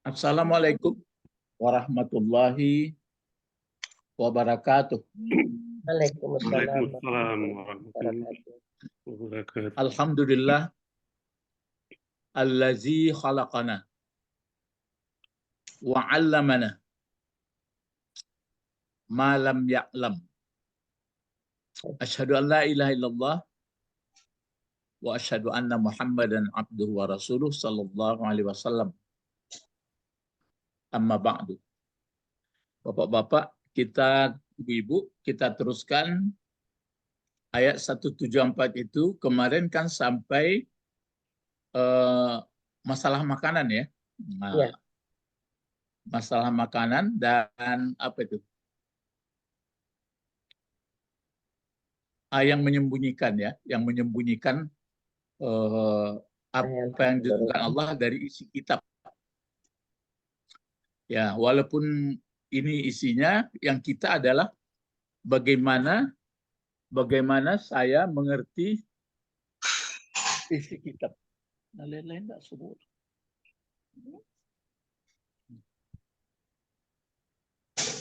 Assalamualaikum warahmatullahi wabarakatuh. Waalaikumsalam Waalaikumsalam warahmatullahi warahmatullahi wabarakatuh. Alhamdulillah allazi khalaqana wa 'allamana ma lam ya'lam. Asyhadu an la ilaha illallah wa asyhadu anna Muhammadan abduhu wa rasuluh sallallahu alaihi wasallam. Amma ba'du. Bapak-bapak, kita ibu-ibu, kita teruskan ayat 174 itu. Kemarin kan sampai masalah makanan ya. Nah, Ya. Masalah makanan dan apa itu? Yang menyembunyikan ya, yang menyembunyikan apa yang ditentukan Allah dari isi kitab. Ya, walaupun ini isinya yang kita adalah bagaimana saya mengerti isi kitab. Nah, lain-lain enggak sebut.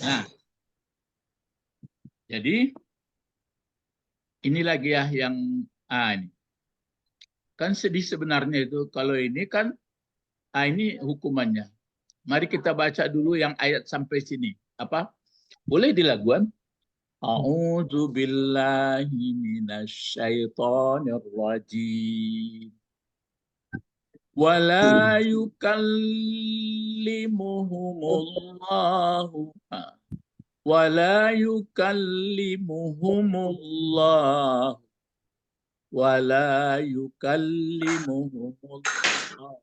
Nah, jadi ini lagi ya yang ini. Kan sedih sebenarnya itu kalau ini kan ini hukumannya. Mari kita baca dulu yang ayat sampai sini. Apa? Boleh dilakukan? A'udzu billahi minasyaitonir rajim. Wala yukallimuhumullahu wala yukallimuhumullah wala yukallimuhumullah.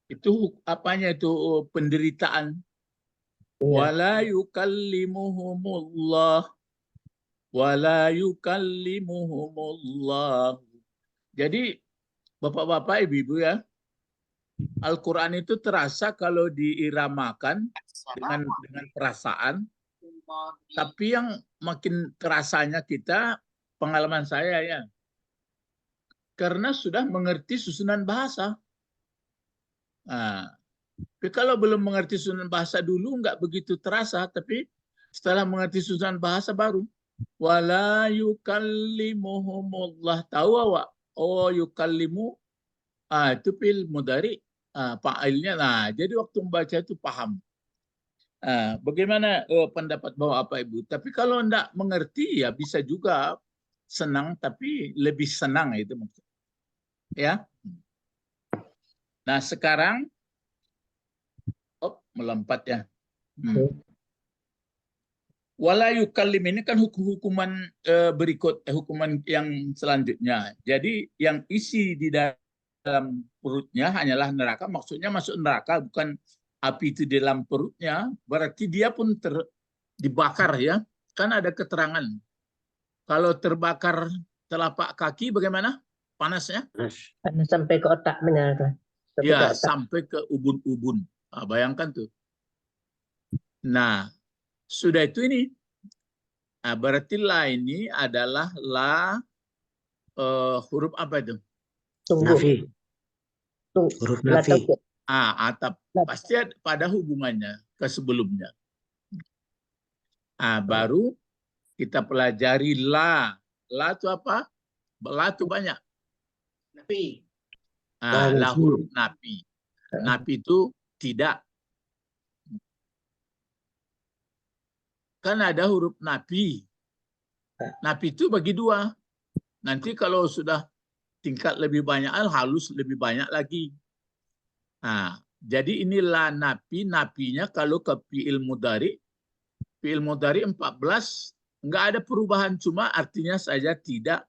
Itu apanya itu penderitaan. Wala yukallimuhumullah wala yukallimuhumullah. Jadi bapak-bapak, ibu-ibu ya, Al-Quran itu terasa kalau diiramakan dengan perasaan, tapi yang makin terasanya kita, pengalaman saya ya, karena sudah mengerti susunan bahasa. Nah, tapi kalau belum mengerti susunan bahasa dulu nggak begitu terasa, tapi setelah mengerti susunan bahasa baru. Wala yukallimuhumullah, tahu awak? Oh, yukallimu, itu fil mudhari, fa'ilnya. Nah, jadi waktu membaca itu paham. Bagaimana pendapat Bapak Ibu? Tapi kalau enggak mengerti ya bisa juga senang, tapi lebih senang itu maksudnya. Ya. Nah, sekarang melompat ya. Wala yukallim ini kan hukuman berikut, hukuman yang selanjutnya. Jadi yang isi di dalam perutnya hanyalah neraka, maksudnya masuk neraka, bukan api itu di dalam perutnya, berarti dia pun dibakar ya. Kan ada keterangan. Kalau terbakar telapak kaki bagaimana panasnya? Panas sampai ke otaknya. Ya, sampai ke ubun-ubun. Bayangkan tuh. Nah, sudah itu ini. Berarti la ini adalah la huruf apa itu? Nafi. Huruf nafi. Atap. Pasti pada hubungannya ke sebelumnya. Baru kita pelajari la. La itu apa? La itu banyak. Nafi. La huruf nafi. Nafi itu tidak. Kan ada huruf nafi. Nafi itu bagi dua. Nanti kalau sudah tingkat lebih banyak, halus lebih banyak lagi. Jadi inilah nafi. Nafinya kalau ke fi'il mudhari 14, nggak ada perubahan, cuma artinya saja tidak.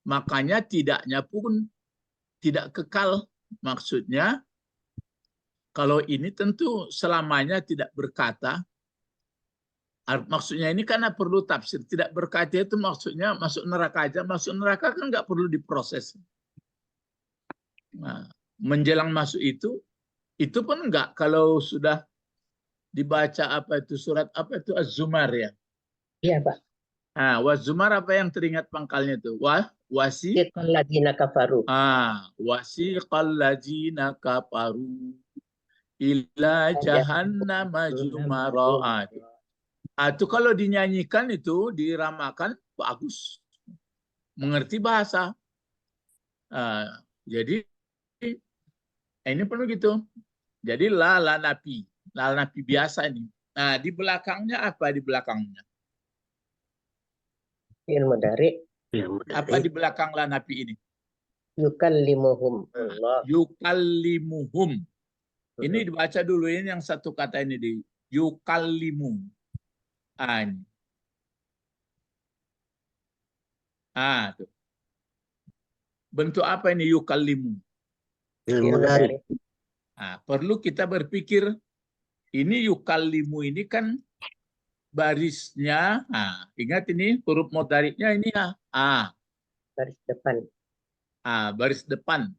Makanya tidaknya pun tidak kekal. Maksudnya kalau ini tentu selamanya tidak berkata. Maksudnya ini karena perlu tafsir. Tidak berkata itu maksudnya masuk neraka aja. Masuk neraka kan nggak perlu diproses. Menjelang masuk itu pun enggak. Kalau sudah dibaca apa itu surat apa itu Az-Zumar ya. Iya Pak. Was-Zumar apa yang teringat pangkalnya itu? Wasiqal ladzina kafaru. Wasiqal ladzina kafaru. ila jahannama zumara. Itu kalau dinyanyikan itu diramakan bagus, mengerti bahasa. Jadi ini penuh gitu. Jadi la napi biasa ini. Nah, di belakangnya apa di belakangnya? Fi'il mudhari. Apa di belakang la napi ini? Yukallimuhum Allah. Yukallimuhum. Ini dibaca dulu ini yang satu kata ini di yukallimu. Ini. Tuh. Bentuk apa ini yukallimu? Fi'il mudhari. Perlu kita berpikir ini yukallimu ini kan barisnya, ingat ini huruf mudhari'nya ini Baris depan. Baris depan.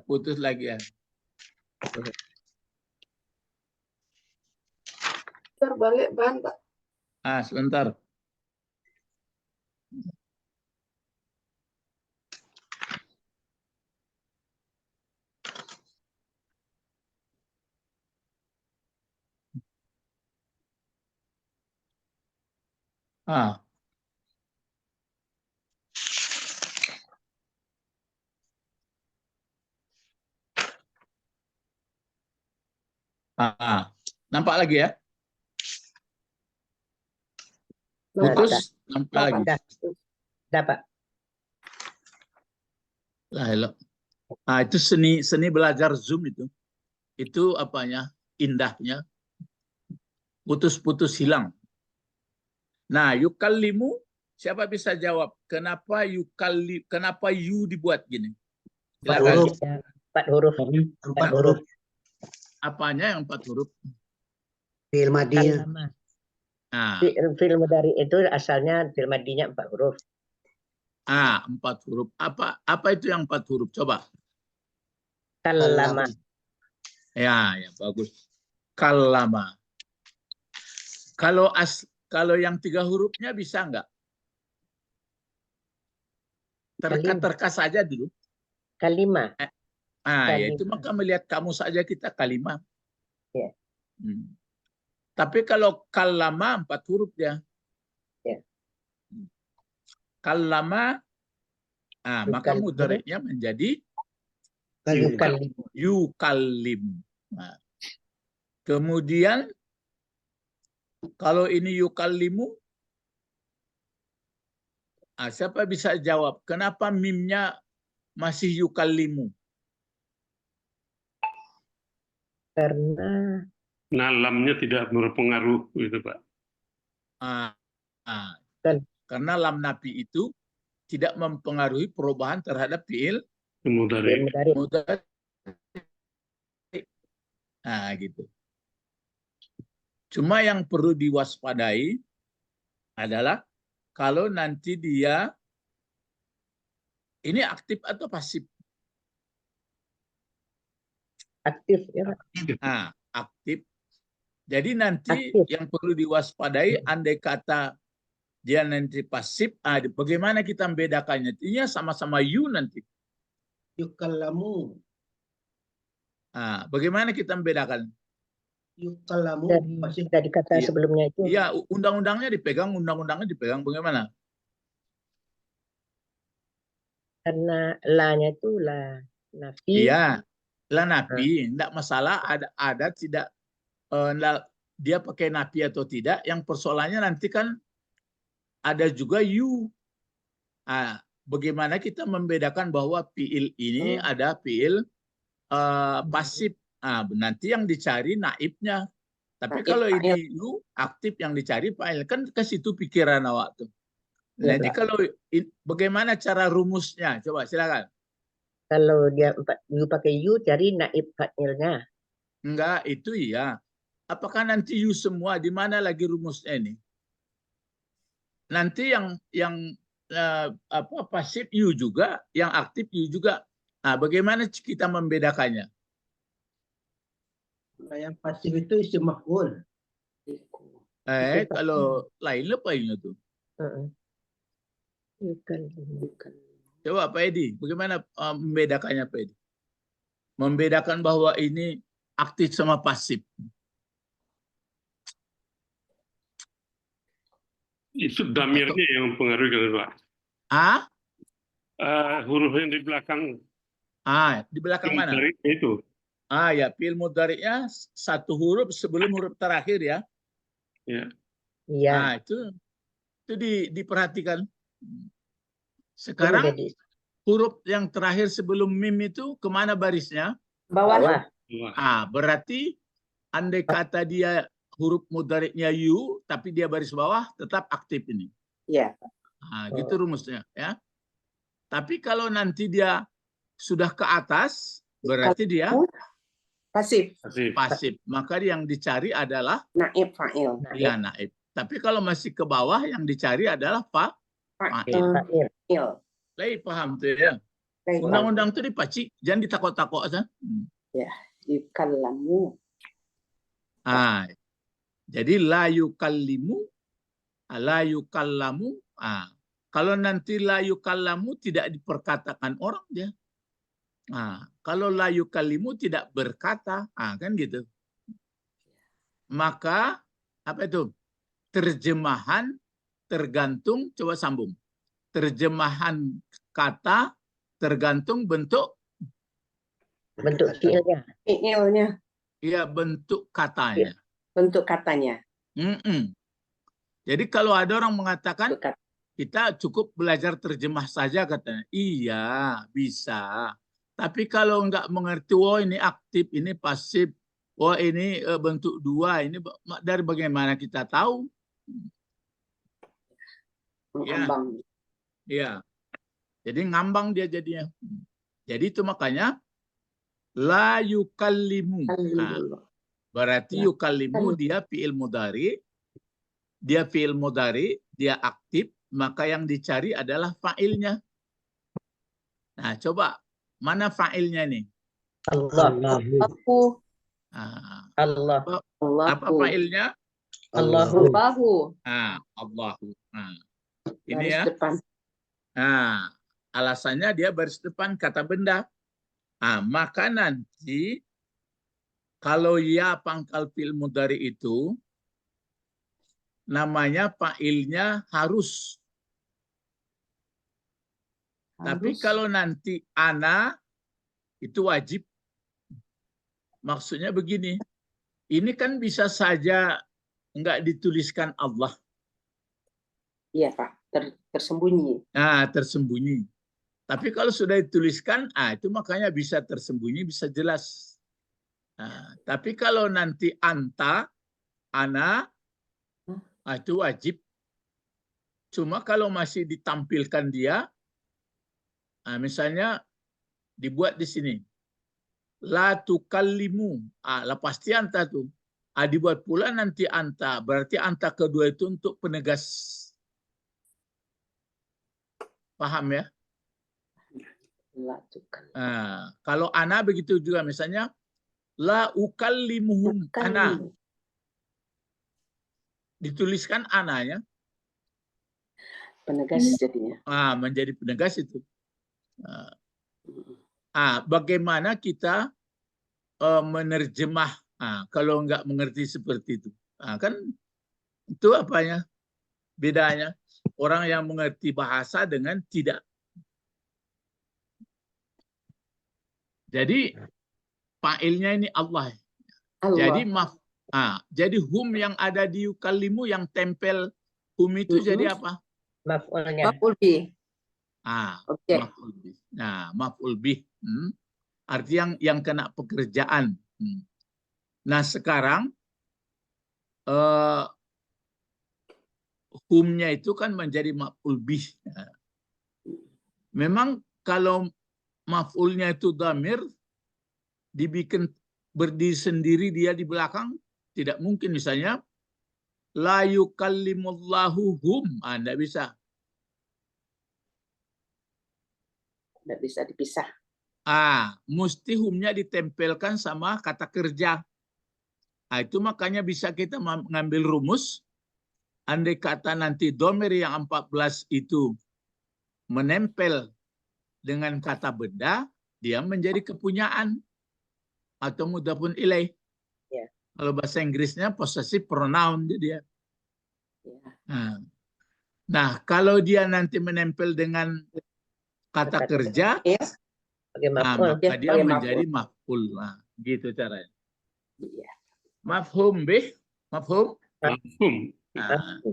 Putus lagi ya. Terbalik ban, Pak. Sebentar. Nampak lagi ya? Putus, nampak lagi. Dapat. Itu seni belajar Zoom itu. Itu apanya? Indahnya. Putus-putus hilang. Nah, yukallimu, siapa bisa jawab? Kenapa you dibuat gini? Silakan. 4 huruf. 4 huruf. Apanya yang 4 huruf? Fi'il madinya. Fi'il mudhari itu asalnya fi'il madinya 4 huruf. 4 huruf. Apa itu yang 4 huruf? Coba. Kallama. Ya, bagus. Kallama. Kalau yang 3 hurufnya bisa enggak? Terka saja dulu. Kalima. Yaitu maka melihat kamu saja kita kalimah. Ya. Tapi kalau kallama 4 huruf dia. Ya. Kallama, maka mudhari'nya menjadi yukallim. Kemudian kalau ini yukallimu, siapa bisa jawab? Kenapa mimnya masih yukallimu? Karena lamnya tidak berpengaruh itu, Pak. Karena lam nafi itu tidak mempengaruhi perubahan terhadap fi'il mudhari. Gitu. Cuma yang perlu diwaspadai adalah kalau nanti dia ini aktif atau pasif? aktif ya, Pak. Aktif. Jadi nanti Aktif. yang perlu diwaspadai andai kata dia nanti pasif, bagaimana kita membedakannya? Ini sama-sama you nanti. Yukallamu. Bagaimana kita membedakan? Yukallamu. Dari kata sebelumnya itu. Iya, undang-undangnya dipegang, bagaimana? Karena la-nya itu la nafi. Iya, la nafi, tidak masalah ada tidak dia pakai nafi atau tidak. Yang persoalannya nanti kan ada juga you. Bagaimana kita membedakan bahwa fiil ini ada fiil pasif. Nanti yang dicari naibnya. Tapi kalau ini you aktif yang dicari fa'il, kan ke situ pikiran awak tuh. Ya, Jadi Pak. kalau bagaimana cara rumusnya? Coba silakan. Kalau dia you pakai you, cari naib fa'ilnya. Enggak, itu iya. Apakah nanti you semua di mana lagi rumusnya ini? Nanti yang pasif you juga, yang aktif you juga. Nah, bagaimana kita membedakannya? Nah, yang pasif itu isim maf'ul. Kalau lain apa ini tuh? Coba Pak Edi, bagaimana membedakannya Pak Edi? Membedakan bahwa ini aktif sama pasif. Itu damirnya yang mempengaruhi kan, Pak. Huruf yang di belakang Di belakang mana? dari itu. Ya, fi'il mudhari'nya satu huruf sebelum huruf terakhir ya. Ya. Iya. Itu diperhatikan. Sekarang huruf yang terakhir sebelum mim itu kemana barisnya? Bawah. Berarti andai kata dia huruf mudhari'nya you, tapi dia baris bawah, tetap aktif ini. Iya. Gitu rumusnya ya. Tapi kalau nanti dia sudah ke atas, berarti dia pasif. Maka yang dicari adalah naib fa'il. Ya, naib. Tapi kalau masih ke bawah, yang dicari adalah fa'il. Lai paham tuh ya. Undang-undang itu dipaci, jangan ditakut-takut aja. Ya, yukallamu. Jadi la yukallimu, la yukallamu. Kalau nanti la yukallamu tidak diperkatakan orang dia. Kalau la yukallimu tidak berkata, kan gitu. Maka apa itu? Terjemahan tergantung, coba sambung. Terjemahan kata tergantung bentuk fiilnya. Iya, bentuk katanya. Bentuk katanya. Jadi kalau ada orang mengatakan kita cukup belajar terjemah saja katanya. Iya, bisa. Tapi kalau nggak mengerti, ini aktif, ini pasif, ini bentuk dua, ini dari bagaimana kita tahu? Ngambang. Ya. Jadi ngambang dia jadinya. Jadi itu makanya la yukallimu. Berarti yukallimu dia fi'il mudhari. Dia fi'il mudhari, dia aktif, maka yang dicari adalah fa'ilnya. Nah, coba mana fa'ilnya nih? Allahu. Allah. Apa fa'ilnya? Allahu. Allahu. Ini Baris ya. depan. Alasannya dia baris depan kata benda. Maka nanti kalau ya pangkal fi'il mudhari itu namanya fa'ilnya harus. Tapi kalau nanti ana itu wajib. Maksudnya begini. Ini kan bisa saja enggak dituliskan Allah. Iya, Pak. Tersembunyi. Tersembunyi. Tapi kalau sudah dituliskan, itu makanya bisa tersembunyi, bisa jelas. Tapi kalau nanti anta, ana, itu wajib. Cuma kalau masih ditampilkan dia, misalnya dibuat di sini, la tukallimu, lah pasti anta tuh. Dibuat pula nanti anta, berarti anta kedua itu untuk penegas. Paham ya? Kalau ana begitu juga, misalnya la ukallimuhum ana, dituliskan ananya, penegas jadinya. Menjadi penegas itu. Bagaimana kita menerjemah kalau nggak mengerti seperti itu? Kan itu apanya? Bedanya orang yang mengerti bahasa dengan tidak. Jadi fa'ilnya ini Allah. Jadi jadi hum yang ada di yukallimu yang tempel hum itu jadi apa? Maf'ulnya. Maf'ul bih. Maf'ul bih. Maf'ul bih. Arti yang kena pekerjaan. Nah, sekarang humnya itu kan menjadi maf'ul bih. Memang kalau maf'ulnya itu dhamir, dibikin berdiri sendiri dia di belakang, tidak mungkin. Misalnya, la yukallimullahu hum. Tidak bisa. Tidak bisa dipisah. Mesti humnya ditempelkan sama kata kerja. Itu makanya bisa kita mengambil rumus. Andai kata nanti dhamir yang 14 itu menempel dengan kata benda, dia menjadi kepunyaan atau mudhafun ilaih. Ya. Kalau bahasa Inggrisnya possessive pronoun dia. Ya. Nah, kalau dia nanti menempel dengan kata kerja, maka dia menjadi maf'ul. Gitu caranya. Iya. Mafhum bih, mafhum. Mafhum.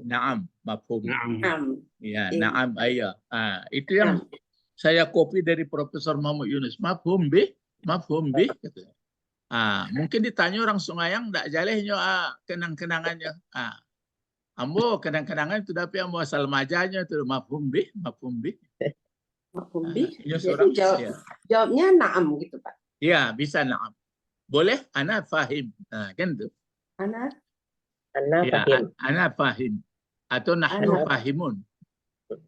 Naam, mafhum. Naam. Ya, Iya. naam ayah. Itu yang saya copy dari Profesor Mahmud Yunus. Mafhum bih, mafhum bih. Mungkin ditanya orang Sungayang, tidak jalehnya kenang-kenangannya. Ambo kenang-kenangan itu tapi ambo asal majanya itu mafhum bih, mafhum bih. Mafhum bih. Ini Jadi ya. jawabnya na'am gitu, Pak. Ya, bisa naam. Boleh, ana fahim. Kan itu. Ana fahim. Atau nahnu fahimun.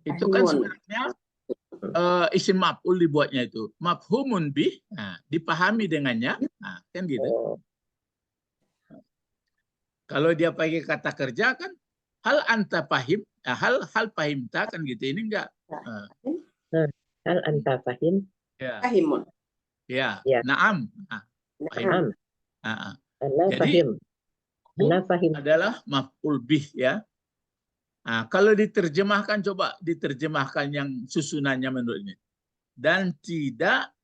Itu kan sebenarnya isim maf'ul dibuatnya itu. Mafhumun bih, dipahami dengannya. Kan gitu. Kalau dia pakai kata kerja kan, hal anta fahim, hal fahimta kan gitu. Ini enggak. Hal anta fahim. Ya. Fahimun. Ya. Ya. Naam. Naam. Ana Jadi, fahim. Ana fahim. adalah maf'ul bih ya. Kalau diterjemahkan, coba diterjemahkan yang susunannya menurutnya. Dan tidaklah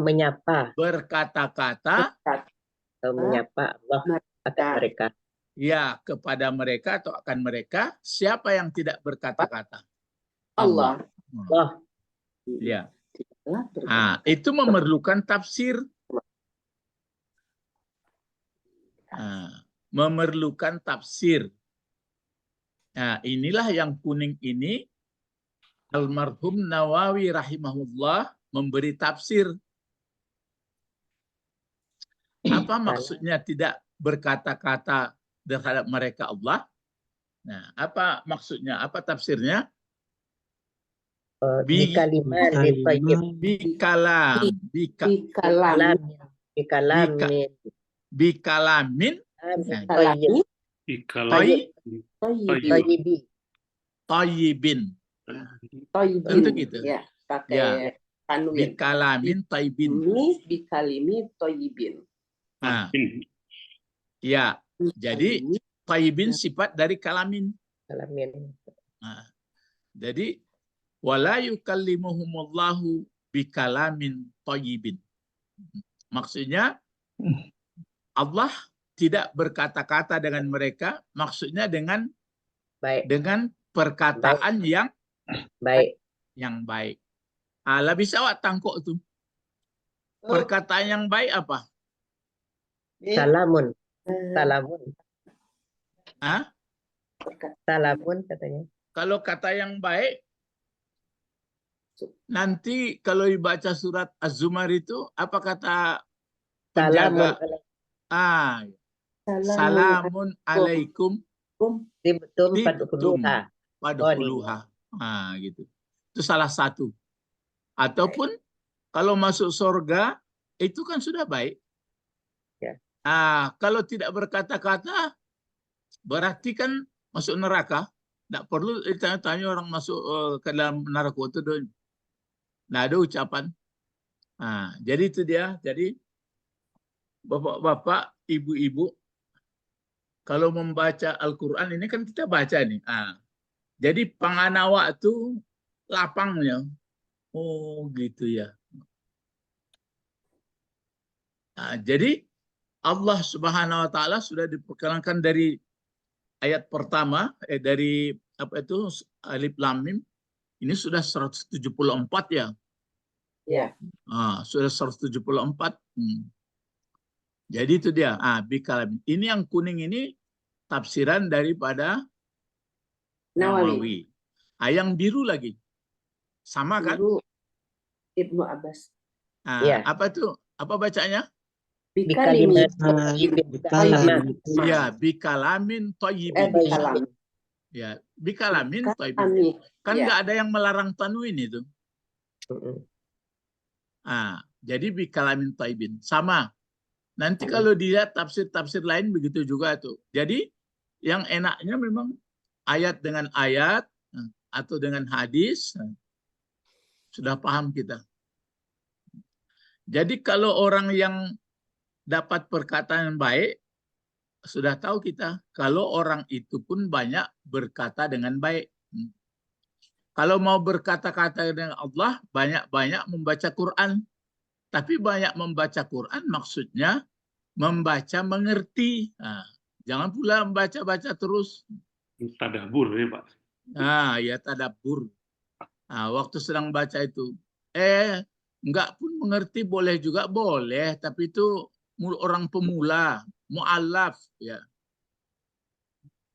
menyapa berkata-kata atau menyapa Allah akan mereka. Ya, kepada mereka atau akan mereka. Siapa yang tidak berkata-kata? Allah. Allah. Ya. Itu memerlukan tafsir. Memerlukan tafsir. Inilah yang kuning ini almarhum Nawawi rahimahullah memberi tafsir. Apa maksudnya tidak berkata-kata terhadap mereka Allah? Nah, apa maksudnya? Apa tafsirnya? Bikalamin Tayyibin. Tentu gitu. Ya, pakai tanwin. Bikalamin tayyibin. Bikalimi tayyibin. Ya, jadi tayyibin sifat dari kalamin. Jadi wala yukallimuhumullahu bikalamin tayyibin. Maksudnya Allah tidak berkata-kata dengan mereka, maksudnya dengan perkataan yang baik. Lah bisa awak tangkuk tuh. Perkataan yang baik apa? Salamun. Salamun katanya. Kalau kata yang baik, nanti kalau dibaca surat Az-Zumar itu, apa kata penjaga? Salamun alaikum padkhuluha. Gitu. Itu salah satu. Ataupun kalau masuk surga itu kan sudah baik. Ya. Kalau tidak berkata-kata berarti kan masuk neraka. Tidak perlu tanya orang masuk ke dalam neraka itu. Tidak ada ucapan. Jadi itu dia. Jadi bapak-bapak, ibu-ibu, kalau membaca Al-Quran ini kan kita baca nih. Jadi panganawa itu lapangnya. Oh gitu ya. Jadi Allah Subhanahu Wa Taala sudah diperkenalkan dari ayat pertama dari apa itu Alif Lam Mim. Ini sudah 174 ya. Ya. Sudah 174. Jadi itu dia. Bikalam. Ini yang kuning ini tafsiran daripada Nawawi. Yang biru lagi. Sama kan? Guru Ibnu Abbas. Iya. Apa tuh? Apa bacanya? Bikalimat. Ya, bikalamin thayyibin. Bikalam. Ya, bikalamin thayyibin. Kan Ya. nggak ada yang melarang tanwin itu. Jadi bikalamin thayyibin. Sama. Nanti kalau dilihat tafsir-tafsir lain begitu juga tuh. Jadi yang enaknya memang ayat dengan ayat atau dengan hadis sudah paham kita. Jadi kalau orang yang dapat perkataan yang baik, sudah tahu kita kalau orang itu pun banyak berkata dengan baik. Kalau mau berkata-kata dengan Allah, banyak-banyak membaca Quran. Tapi banyak membaca Quran maksudnya membaca mengerti. Jangan pula membaca-baca terus. Tadabbur ya Pak. Ya tadabbur. Waktu sedang baca itu, enggak pun mengerti boleh juga boleh, tapi itu orang pemula, mu'allaf ya.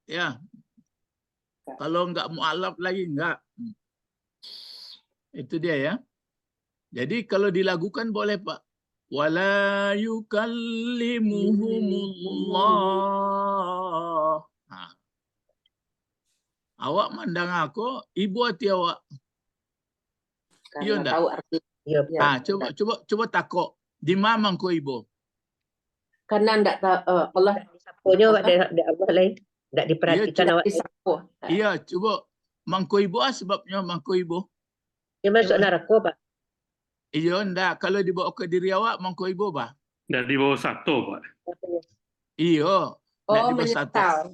Ya. Kalau enggak mu'allaf lagi enggak. Itu dia ya. Jadi kalau dilakukan boleh Pak. Wala yukallimuhumullah. Awak mandang aku, ibu hati awak. Iya enggak? Tahu arti. Ya, coba takut. Di mana kau ibu? Karena enggak tahu Allah Sapunya ada Allah lain. Enggak diperhatikan awak. Iya, coba mangko ibu sebabnya mangko ibu. Dia masuk neraka, Pak. Iya, enggak. Kalau dibawa ke diri awak, mangko ibu, Pak. Enggak di bawah satu, Pak. Iya. menyesal.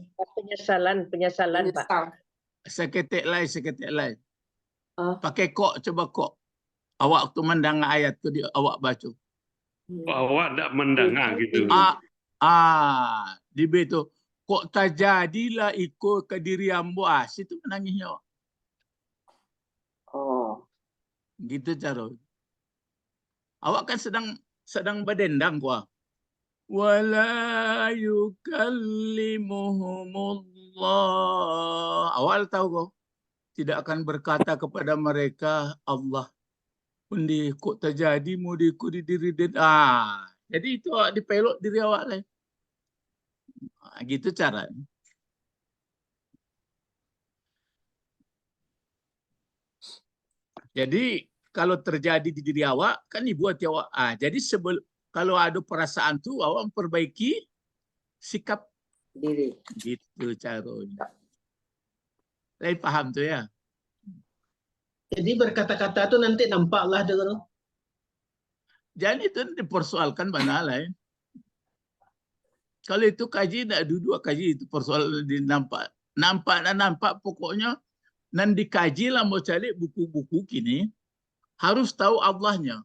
Penyesalan, Pak. Seketik lain. Pakai kok, coba kok. Awak waktu mendengar ayat itu awak baca. Awak enggak mendengar gitu. Di betul. Kok terjadilah ikut ke diri ambo, situ menangisnya. Gitu cara. Awak kan sedang berdendang kuah. Wala yukallimuhumullah. Awal tahu kok. Tidak akan berkata kepada mereka Allah. Undi kok terjadi mau diikuti diri jadi itu awak dipelok diri awak lain. Gitu cara. Jadi kalau terjadi di diri awak kan dibuat awak. Jadi kalau ada perasaan tuh awak memperbaiki sikap diri. Gitu caranya. Saya paham tuh ya. Jadi berkata-kata itu nanti nampaklah dengan. Jadi itu dipersoalkan mana lain. Kalau itu kaji tidak dua kaji itu persoalan dinampak. Nampak pokoknya nan dikaji lah mau cari buku-buku kini harus tahu Allahnya.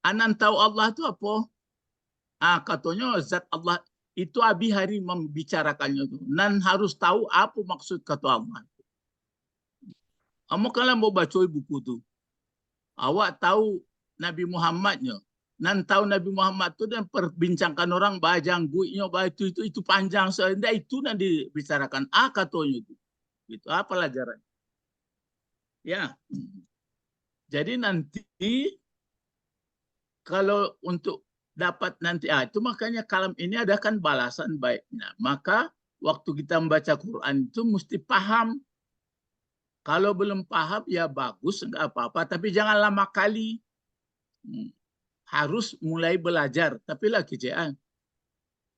Anan tahu Allah itu apa? Katanya zat Allah itu Abi Hari membicarakannya itu. Nan harus tahu apa maksud kata Allah. Kamu kalau mau baca buku itu, awak tahu Nabi Muhammadnya. Nan tahu Nabi Muhammad itu dan perbincangkan orang bajanggunya, itu panjang sehingga itu nanti dibicarakan. Katanya itu. Itu apa pelajaran? Ya. Jadi nanti kalau untuk dapat nanti itu makanya kalam ini adakan balasan baiknya. Maka waktu kita membaca Quran itu mesti paham. Kalau belum paham ya bagus enggak apa-apa, tapi jangan lama kali. Harus mulai belajar, tapi lagi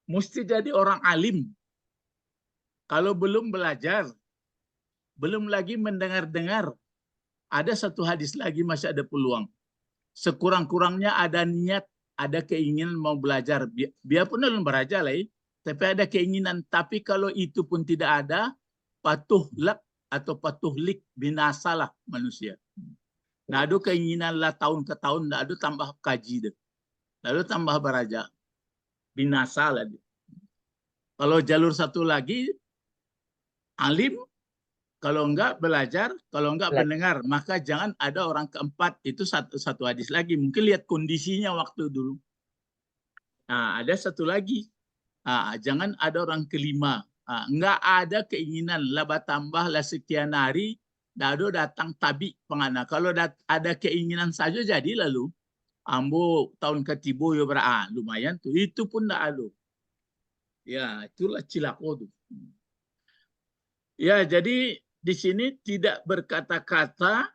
mesti jadi orang alim. Kalau belum belajar, belum lagi mendengar-dengar, ada satu hadis lagi masih ada peluang. Sekurang-kurangnya ada niat, ada keinginan mau belajar. Biarpun belum belajar lah, tapi ada keinginan. Tapi kalau itu pun tidak ada, patuhlak atau patuhlik binasalah manusia. Nah, ada keinginan lah tahun ke tahun, ada tambah kaji deh. Lalu tambah beraja. Binasa lah. Kalau jalur satu lagi, alim. Kalau enggak belajar, kalau enggak mendengar. Maka jangan ada orang keempat. Itu satu hadis lagi. Mungkin lihat kondisinya waktu dulu. Ada satu lagi. Jangan ada orang kelima. Enggak ada keinginan laba tambah lah sekian hari dado datang tabi pengana. Kalau ada keinginan saja jadi lalu ambo tahun ketibo yo lumayan tuh. Itu pun enggak ada. Ya, itulah cilako tuh. Ya, jadi di sini tidak berkata-kata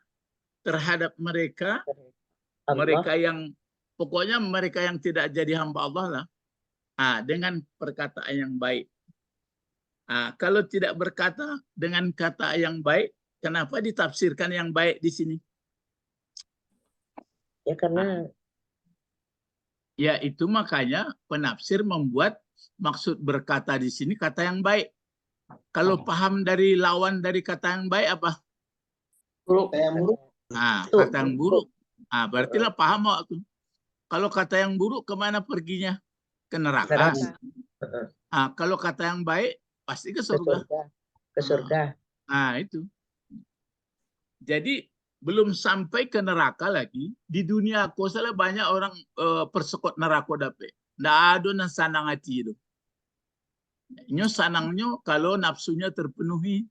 terhadap mereka Allah. mereka yang pokoknya mereka yang tidak jadi hamba Allah lah. Dengan perkataan yang baik. Kalau tidak berkata dengan kata yang baik, kenapa ditafsirkan yang baik di sini? Ya karena Ya itu makanya penafsir membuat maksud berkata di sini kata yang baik. Kalau paham dari lawan dari kata yang baik apa? Buruk. Kayak buruk. Kata yang buruk. Berarti lah paham waktu. Kalau kata yang buruk kemana perginya? Ke neraka. Kalau kata yang baik pasti ke surga. Ke surga. Itu. Jadi belum sampai ke neraka lagi. Di dunia aku salah banyak orang persekot neraka dapat. Nggak ada yang sanang hati itu. Nyo sanangnya kalau nafsunya terpenuhi.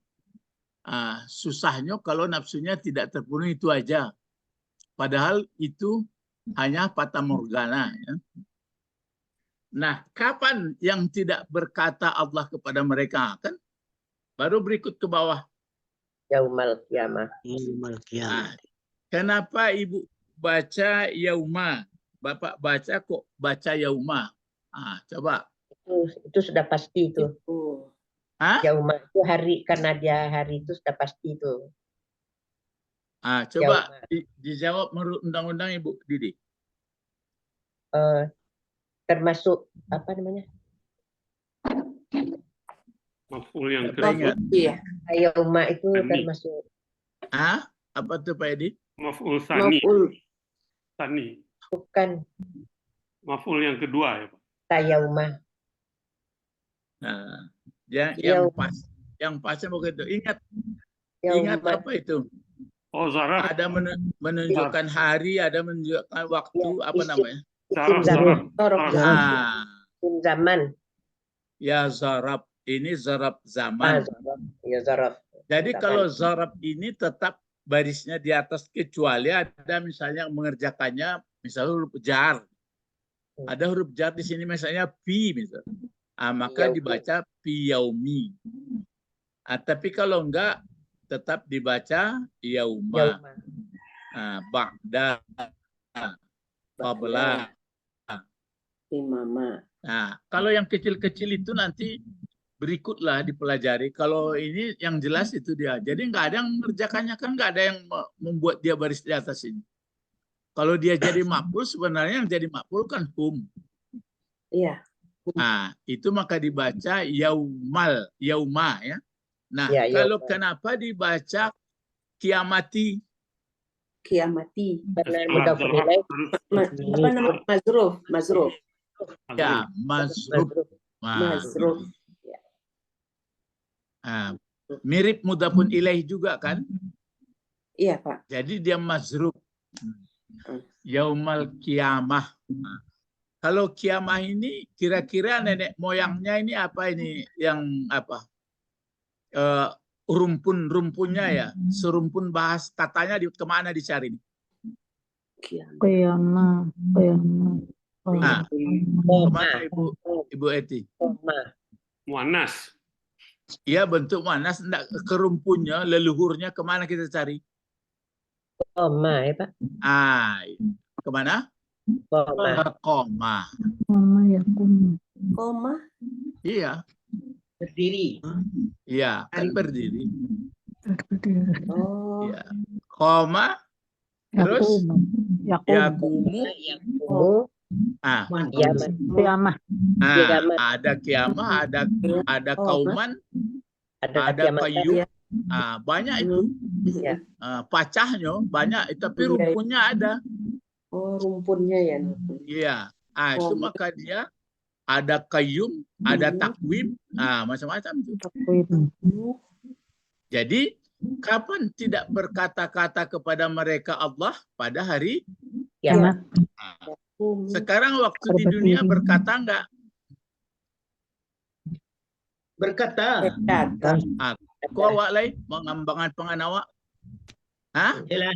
Susahnya kalau nafsunya tidak terpenuhi, itu aja. Padahal itu hanya fata morgana. Ya. Nah, kapan yang tidak berkata Allah kepada mereka? Kan baru berikut ke bawah. Yaumal kiamah. Kenapa ibu baca yauma? Bapak baca kok baca yauma? Coba. Itu sudah pasti itu. Yauma itu hari, karena dia hari itu sudah pasti itu. Coba dijawab menurut undang-undang Ibu Didi. Termasuk apa namanya? Maf'ul yang kedua. Iya. Yauma itu Tani. termasuk. Apa tuh Pak Edi? Maf'ul tsani. Maf'ul. Tsani. Bukan Maf'ul yang kedua ya Pak. tayauma. Yang pasnya begitu. Ingat Yauma. apa itu? Oh, zaraf. Ada menunjukkan hari, ada menunjukkan waktu, apa namanya? Isim zaman. Ya zarab. Ini zarab zaman. Ya zarab. Jadi Zaman. kalau zarab ini tetap barisnya di atas, kecuali ada misalnya mengerjakannya misalnya huruf jar. Ada huruf jar di sini misalnya pi misalnya. Maka dibaca piyaumi. Tapi kalau enggak tetap dibaca yauma. Ba'da, qabla. Imama. Kalau yang kecil-kecil itu nanti berikutlah dipelajari. Kalau ini yang jelas itu dia. Jadi nggak ada yang mengerjakannya, kan nggak ada yang membuat dia baris di atas ini. Kalau dia jadi maf'ul, sebenarnya yang jadi maf'ul kan hum. Iya. Itu maka dibaca yaumal, yauma ya. Nah, Ya, kalau yauma. kenapa dibaca kiamati? Kiamati. Karena mudhaf ilaih. Apa nama? Mazruf. Ya, mazruf. Mazruf. Mirip mudhafun ilaih juga kan? Iya, Pak. Jadi dia mazruf. Yaumal kiamah. Kalau kiamah ini kira-kira nenek moyangnya ini apa ini? Yang apa? Rumpun-rumpunnya ya. Serumpun bahas katanya kemana dicari? Qiyamah. Kemana Ibu Eti? Muannas. Iya, bentuk mana? Kerumpunnya, leluhurnya kemana kita cari? Koma ya Pak. Kemana? Koma. Koma. Koma. Iya. Berdiri. Iya, kan berdiri. Oh. Iya. Koma. Terus yakumu. Kiamah. Ada kiamah, ada kauman, ada kayu. Banyak itu. Pacahnya banyak, tapi rumpunnya ada. Oh, rumpunnya ya. Iya. Itu maka dia ada kayum, ada takwim, macam-macam itu. Jadi kapan tidak berkata-kata kepada mereka Allah pada hari kiamat? Sekarang waktu di dunia berkata enggak? Berkata. Berkata. Ko awak lain mengambangan penganawa. Hah? Yalah.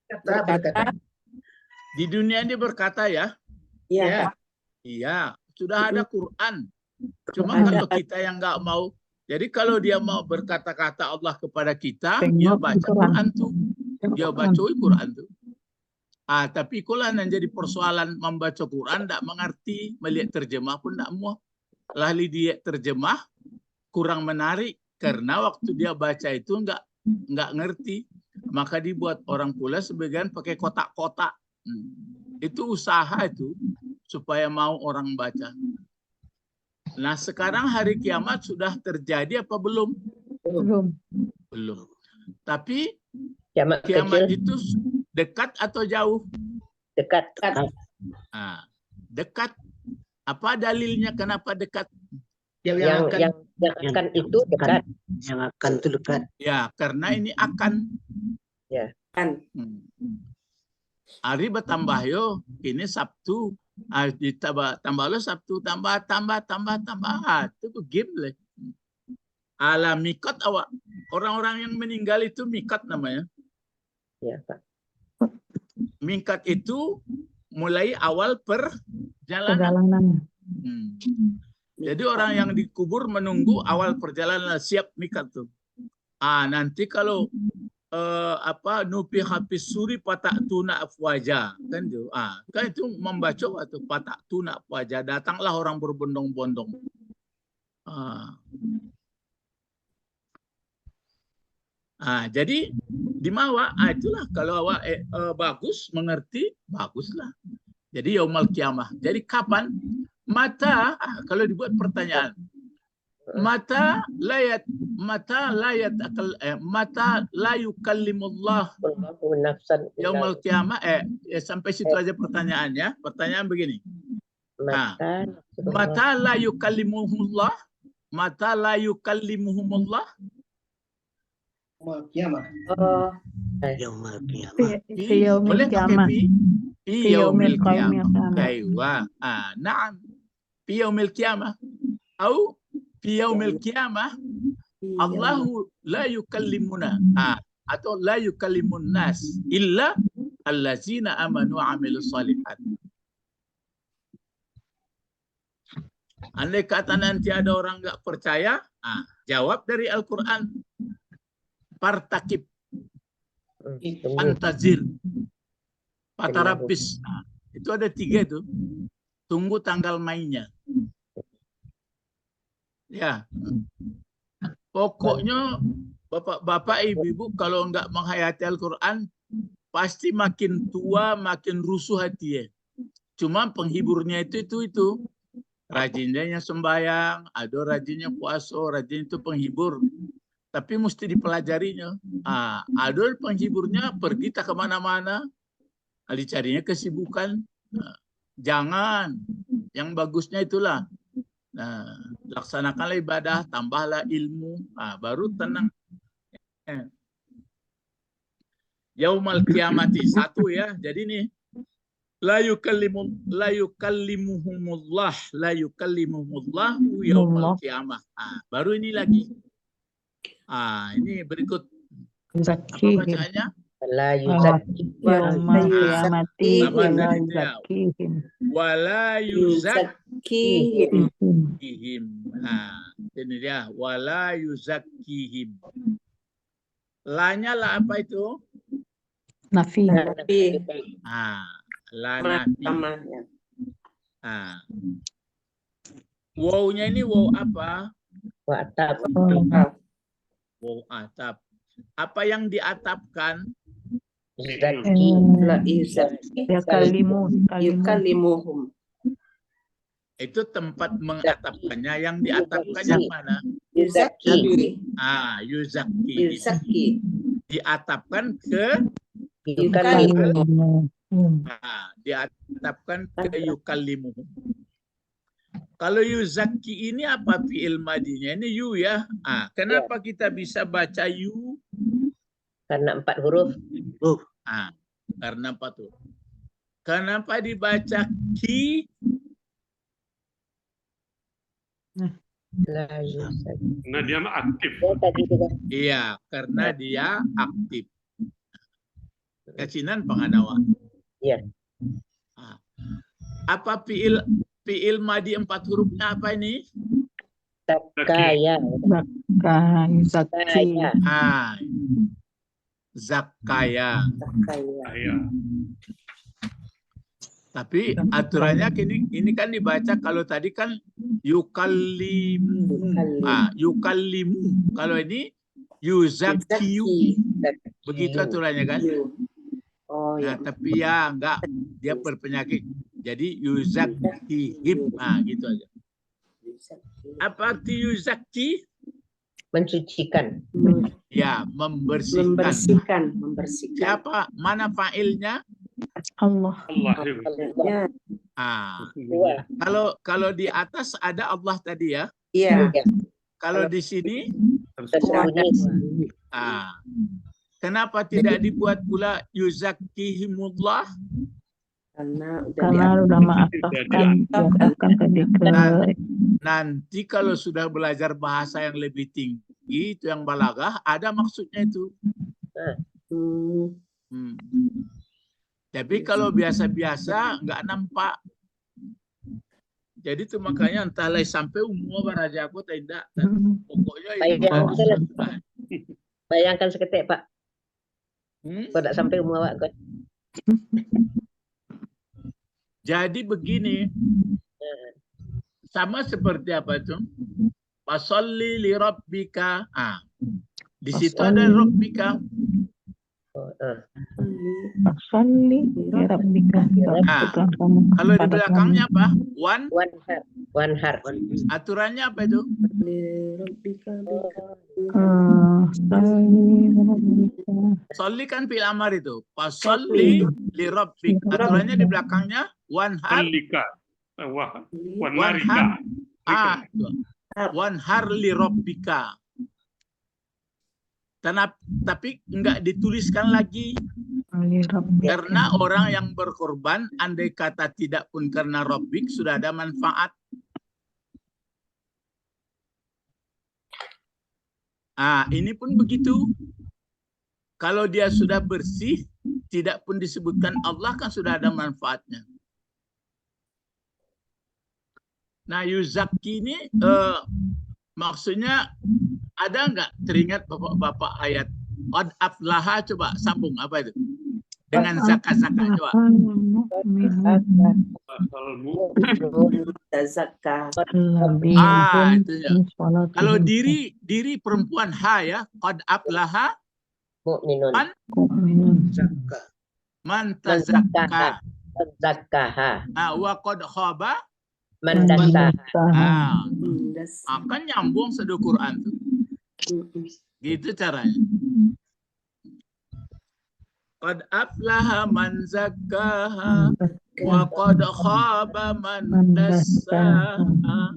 Berkata. Di dunia ini berkata ya. Iya. Iya, sudah ada Quran. Cuma Ada. kalau kita yang nggak mau, jadi kalau dia mau berkata-kata Allah kepada kita, dia baca Quran tuh. Dia baca Quran tuh. Tapi ikulah yang jadi persoalan membaca Quran, tidak mengerti, melihat terjemah pun tidak mau. Lahli dia terjemah kurang menarik karena waktu dia baca itu nggak ngerti. Maka dibuat orang pula sebagian pakai kotak-kotak. Itu usaha itu supaya mau orang baca. Nah sekarang hari kiamat sudah terjadi apa belum? Belum. Tapi kiamat itu dekat atau jauh? Dekat. Dekat. Apa dalilnya kenapa dekat? Yang akan itu dekat. Yang akan itu dekat. Ya, karena ini akan. Ya. Kan. Hari bertambah yo, ini Sabtu. Tambah lo Sabtu, tambah. Itu game lah. Ala mikat awak. Orang-orang yang meninggal itu mikat namanya. Ya, Pak. Mikat itu mulai awal perjalanan. Jadi orang yang dikubur menunggu awal perjalanan siap mikat tuh. Nanti kalau nupi habis suri patak tuna afwaja kan itu. Kan itu membaca atau patak tuna afwaja, datanglah orang berbondong-bondong. Jadi di mawa itulah kalau awak bagus mengerti baguslah. Jadi yaumul kiamah. Jadi kapan? Mata kalau dibuat pertanyaan. Mata la yukallimullah yaumul kiamah. Sampai situ aja pertanyaannya. Pertanyaan begini. Mata la yukallimuhumullah. Mata la yukallimuhumullah. Yaumul kiamah. Boleh pakai fi yaumil kiamah. Aywa. Na'am. Fi yaumil kiamah. Atau fi yaumil kiamah Allahu la yukallimuna. Atau la yukallimun nas illa allazina amanu wa amilus shalihat. Andai kata nanti ada orang nggak percaya, jawab dari Al-Quran. Partakib, antazir, patarabis. Itu ada 3 itu. Tunggu tanggal mainnya. Ya. Pokoknya bapak-bapak, ibu-ibu kalau nggak menghayati Al-Quran, pasti makin tua, makin rusuh hati ya. Cuma penghiburnya itu. Rajinnya sembahyang, ada rajinnya puasa, rajin itu penghibur. Tapi mesti dipelajarinya. Ada penghiburnya pergi tak kemana-mana. Dicarinya kesibukan. Jangan. Yang bagusnya itulah. Laksanakanlah ibadah, tambahlah ilmu. Baru tenang. Yaumul kiamati. 1 ya. Jadi nih. La yukallimuhumullah yaumul kiamah. Baru ini lagi. Ini berikut. Apa bacanya? La yuzakkihim. Wala yuzakkihim. Ini dia. Wala yuzakkihim. Lanya lah apa itu? Nafi. La nafi. Wow-nya ini wow apa? Wa atap. Wow atap. Apa yang diatapkan? Yukallimuhum. Itu tempat mengatapkannya. Yang diatapkan yang mana? Yuzakki. Yuzakki. Diatapkan ke diatapkan ke yukallimuhum. Kalau yuzakki ini apa fi'il madinya? Ini yu ya. Kenapa kita bisa baca yu? Karena 4 huruf. Karena 4 huruf. Kenapa dibaca ki? La yuzakki. Karena dia mah aktif. Ya, tadi juga. Iya, karena dia aktif. Kacinan panganawa. Iya. Ah. Apa fiil madi 4 hurufnya apa ini? Zakaya. Zakaya. Ah, zakaya. Saya. Tapi aturannya ini kan dibaca, kalau tadi kan yukallimu. Ah, yukallimu. Kalau ini yuzakkiyu. Begitu aturannya kan? Oh Nah, ya. tapi ya enggak, dia berpenyakit. Jadi yuzakkihim. Ah, gitu aja. Apa arti yuzakki? Mensucikan. Ya, membersihkan. Membersihkan. Siapa? Mana fa'ilnya? Allah. Ya. Ah, Dua. kalau di atas ada Allah tadi ya. Iya. Kalau di sini, Tersembunyi. ah, kenapa tidak dibuat pula yuzakkihimullah? Karena udah maafkan tadi ke Nanti kalau sudah belajar bahasa yang lebih tinggi, itu yang balaghah, ada maksudnya itu. Hmm. Tapi kalau biasa-biasa nggak nampak. Jadi itu makanya entahlah sampai umur baraja aku tidak. Pokoknya itu Bayangkan seketik, Pak. Hmm? Kok tak sampai umur awak. Jadi begini, sama seperti apa itu? Fasolli li rabbika. Ah, di situ ada rabbika. Salli ya Rabbika. Kalau di belakangnya apa? One. One heart. Aturannya apa itu? Solli kan fil amar itu. Fasolli li rabbik. Aturannya di belakangnya one heart. Alika. One Wanarika. Ah, one har li rabbika. Tapi enggak dituliskan lagi. Karena orang yang berkorban, andai kata tidak pun karena rabbik, sudah ada manfaat. Ah, ini pun begitu. Kalau dia sudah bersih, tidak pun disebutkan Allah, kan sudah ada manfaatnya. Nah, yuzakki ini maksudnya ada nggak teringat bapak-bapak ayat qad aflaha, coba sambung apa itu? Dengan zakat-zakat coba. Ah, itu ya. Kalau diri perempuan ha ya, qad aflaha Mu'minun. man tazakka. Zakkaha. Ah, wa qad khaba. Mandasaha. Akan nyambung satu Quran tuh. Gitu caranya. Qad aflaha man zakkaha wa qad khaba man dassaha.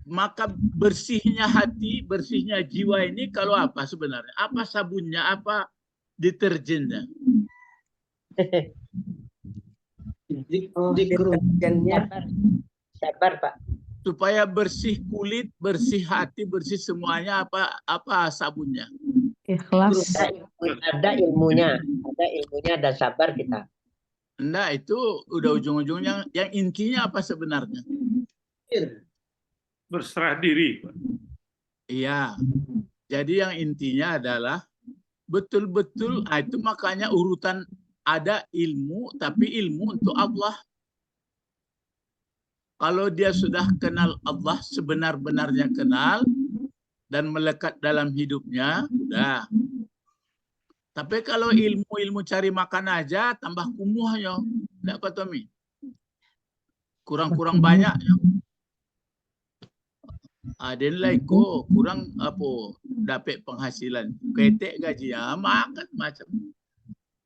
Maka bersihnya hati, bersihnya jiwa ini kalau apa sebenarnya? Apa sabunnya, apa deterjennya? Sabar, Pak. Supaya bersih kulit, bersih hati, bersih semuanya, apa sabunnya? Ikhlas. Ada ilmunya, ada sabar kita. Enggak, itu udah ujung-ujungnya. Yang intinya apa sebenarnya? Berserah diri. Iya. Jadi yang intinya adalah betul-betul, itu makanya urutan ada ilmu, tapi ilmu untuk Allah. Kalau dia sudah kenal Allah, sebenar-benarnya kenal, dan melekat dalam hidupnya, udah. Tapi kalau ilmu cari makan aja, tambah kumuhnya. Tidak Pak Tommy? Kurang-kurang banyak. Ada nilai kok, kurang apa, dapat penghasilan. Ketek gajinya, makan macam.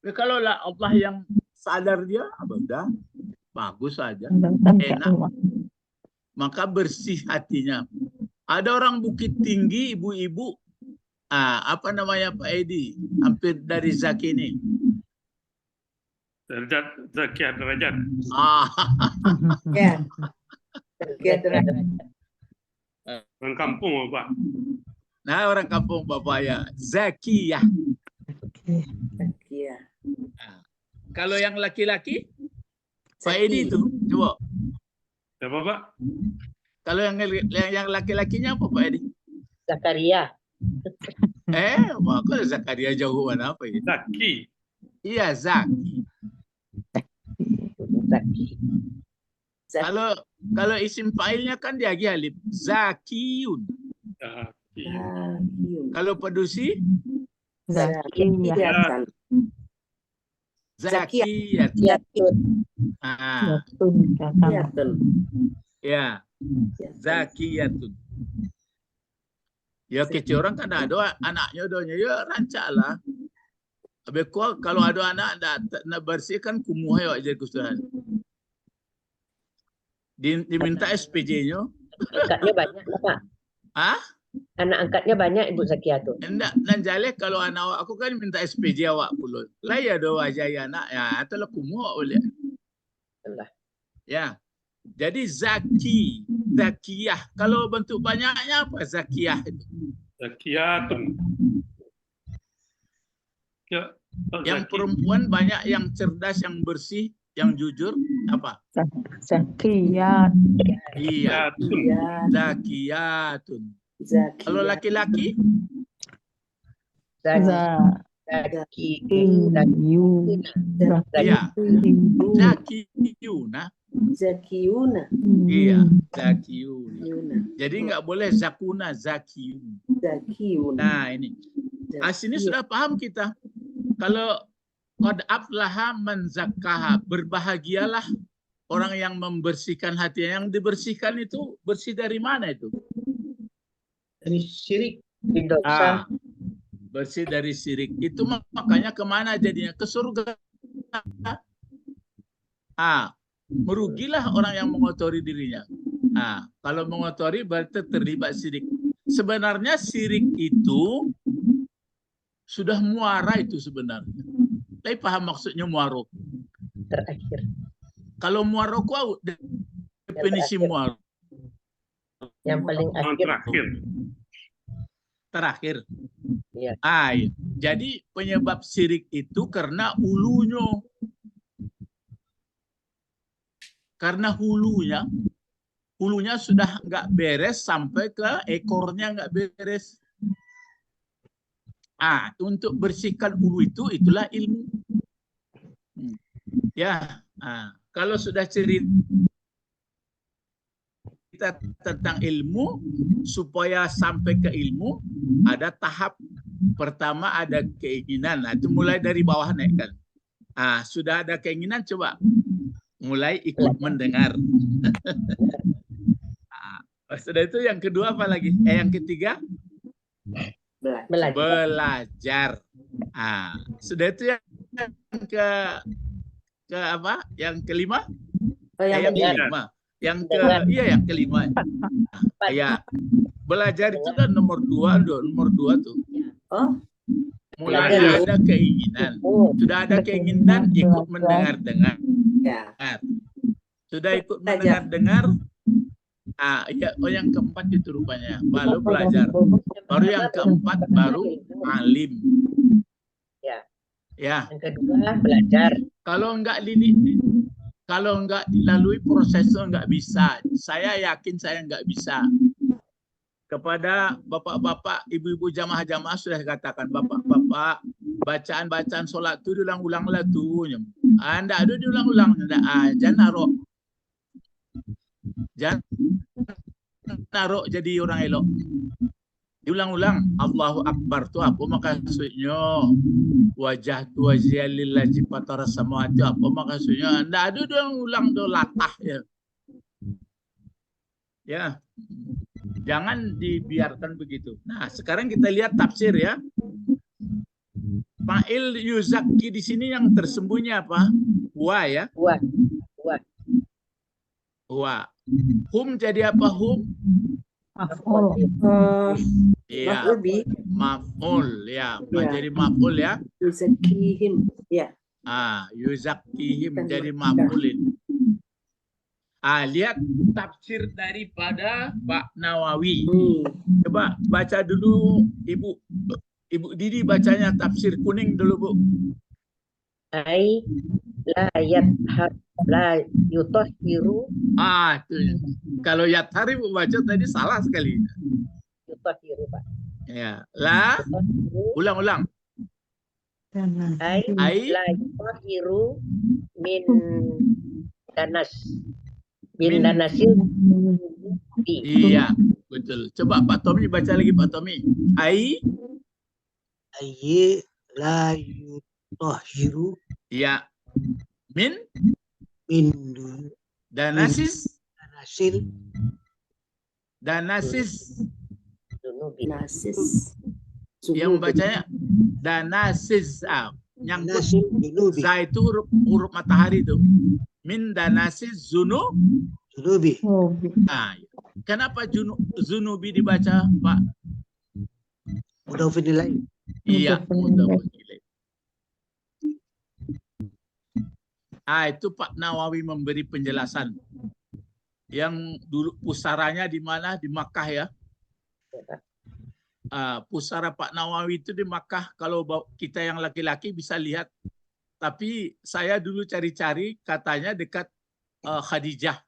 Tapi kalau lah Allah yang sadar dia, udah. Bagus saja, enak. Maka bersih hatinya. Ada orang Bukit Tinggi, ibu-ibu, apa namanya Pak Edi, hampir dari Zaki ini. Derajat Zaki derajat. Ya. Tazkiyah derajat. Orang kampung, Bapak. Nah, orang kampung Bapak ya. Zakiyah. Tazkiyah. Nah, kalau yang laki-laki, Pak Edi itu, coba. Siapa, Pak? Kalau yang laki-lakinya apa Pak Edi? Zakaria. Maka Zakaria jauh mana apa ya? Zaki. Iya, Zaki. Zaki. Kalau isim fa'ilnya kan dia alif. Zakiyun. Zaki. Kalau pedusi, Zakiyatan. Zakiyat. Yatun. Ah, Zakiyatun. ya, Zakiyatun. Ya kecil orang kan ada anaknya doanya ya rancaklah. Habis kalau ada anak nak bersihkan kumuh ya jadi kusuhan. Diminta SPJ-nya. Angkatnya banyak, Pak. Ah? Anak angkatnya banyak Ibu Zakia tuh. Enggak, nanjale kalau anak aku kan minta SPJ awak pula. Lah ya do wajah anak ya atau lah kumuh oleh. Allah. Ya. Jadi Zaki, Zakiyah. Kalau bentuk banyaknya apa Zakiyah itu? Zakiyatun. Ya, Yang Zaki. perempuan banyak yang cerdas, yang bersih, yang jujur apa? Zakiyat. Iya, Zakiyatun. Zakiyatun. Zakiyah. Kalau laki-laki Zaki. iya, Zakiyuna. Zakiyuna. Iya, Zakiyuna. Zakiyuna. Jadi nggak boleh Zakuna, Zakiyun. Zakiyuna. Nah ini, sini sudah paham kita. Kalau qad aflaha man zakkaha, berbahagialah orang yang membersihkan hatinya. Yang dibersihkan itu bersih dari mana itu? Dari syirik. Dosa. Bersih dari syirik. Itu makanya kemana jadinya? Ke surga. Merugilah orang yang mengotori dirinya. Kalau mengotori berarti terlibat syirik. Sebenarnya syirik itu sudah muara itu sebenarnya. Tapi paham maksudnya muaro? Terakhir. Kalau muaro kau definisi muaro. Yang paling Yang akhir. Terakhir. Iya. Iya. Jadi penyebab syirik itu karena ulunya. Karena hulunya sudah nggak beres sampai ke ekornya nggak beres. Untuk bersihkan hulu itulah ilmu. Ya, kalau sudah cerita tentang ilmu, supaya sampai ke ilmu ada tahap pertama, ada keinginan. Itu mulai dari bawah naikkan. Sudah ada keinginan, coba mulai ikut mendengar. Sudah itu yang kedua apa lagi? Yang ketiga belajar. Sudah itu yang ke apa? Yang kelima? Yang kelima. Yang kelima. Ya. Belajar itu kan nomor dua tuh. Oh. Mulai ada keinginan. Sudah ada keinginan, ikut mendengar-dengar. Ya. Sudah ikut mendengar-dengar. Yang keempat itu rupanya baru belajar. Baru yang keempat baru alim. Ya. Yang kedua belajar. Kalau enggak dilalui prosesnya enggak bisa. Saya yakin saya enggak bisa. Kepada bapak-bapak, ibu-ibu jamaah-jamaah sudah katakan, bapak-bapak, bacaan-bacaan sholat itu diulang-ulanglah tuh. Enggak ada diulang-ulang. Jangan naruh jadi orang elok. Diulang-ulang. Allahu Akbar itu apa maksudnya? Wajah tu wajah lillahi fatara samawati apa maksudnya? Enggak ada diulang do latah ya. Ya. Jangan dibiarkan begitu. Nah, sekarang kita lihat tafsir ya. Fa'il yuzakki di sini yang tersembunyi apa? Wa ya. Wa. Hum jadi apa hum? Maf'ul. Iya. Maf'ul ya. Jadi maf'ul ya. Yuzakihim. Ya. Yuzakkihim jadi maf'ulin. Lihat tafsir daripada Pak Nawawi. Coba baca dulu Ibu Didi, bacanya tafsir kuning dulu, Bu. Ai la yutahhiru. Itu. Kalau yathari Bu baca tadi salah sekali. Yutahhiru, Pak. Ya, la ulang-ulang. Ai la yutahhiru min danas. Min danasil. Iya, betul. Coba Pak Tommy baca lagi, Pak Tommy. Ai la yutahhiru iya. Min danasis Nasis. yang bacanya danasis. Nyangkut za itu huruf matahari itu. Min danasis zunubi. Kenapa zunubi dibaca, Pak? Mudhafun ilaih. Iya, mudhafun ilaih. Itu Pak Nawawi memberi penjelasan. Yang dulu pusaranya di mana? Di Makkah ya. Pusara Pak Nawawi itu di Makkah. Kalau kita yang laki-laki bisa lihat. Tapi saya dulu cari-cari, katanya dekat Khadijah.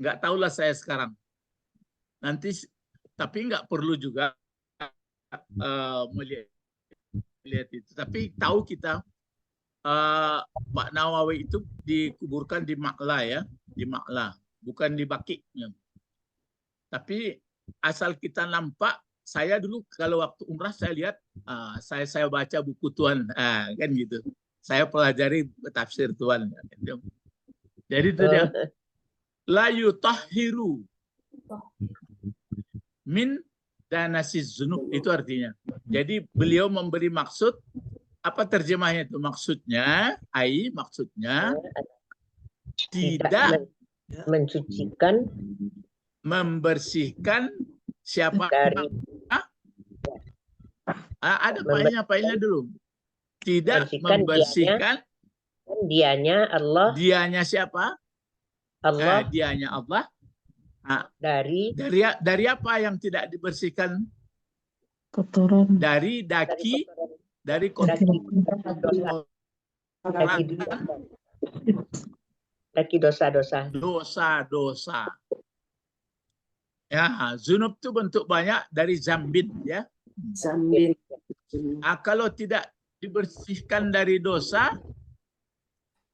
Nggak tahulah saya sekarang. Nanti, tapi nggak perlu juga melihat itu. Tapi tahu kita Pak Nawawi itu dikuburkan di Ma'la ya, di Ma'la, bukan di Baqi. Tapi asal kita nampak, saya dulu kalau waktu umrah saya lihat, saya baca buku Tuhan, kan gitu. Saya pelajari tafsir Tuhan. Jadi itu dia. La yutahhiru min danasiz zunub, itu artinya. Jadi beliau memberi maksud, apa terjemahnya itu? Maksudnya, maksudnya tidak mensucikan, membersihkan siapa dari ada pailnya dulu. Tidak membersihkan dianya Allah. Dianya siapa? Allah. Dianya Allah. Dari apa yang tidak dibersihkan? Kotoran. Dari daki, dari dosa-dosa. Dosa-dosa. Ya, zunub itu bentuk banyak dari zambin ya. Zambin. Kalau tidak dibersihkan dari dosa,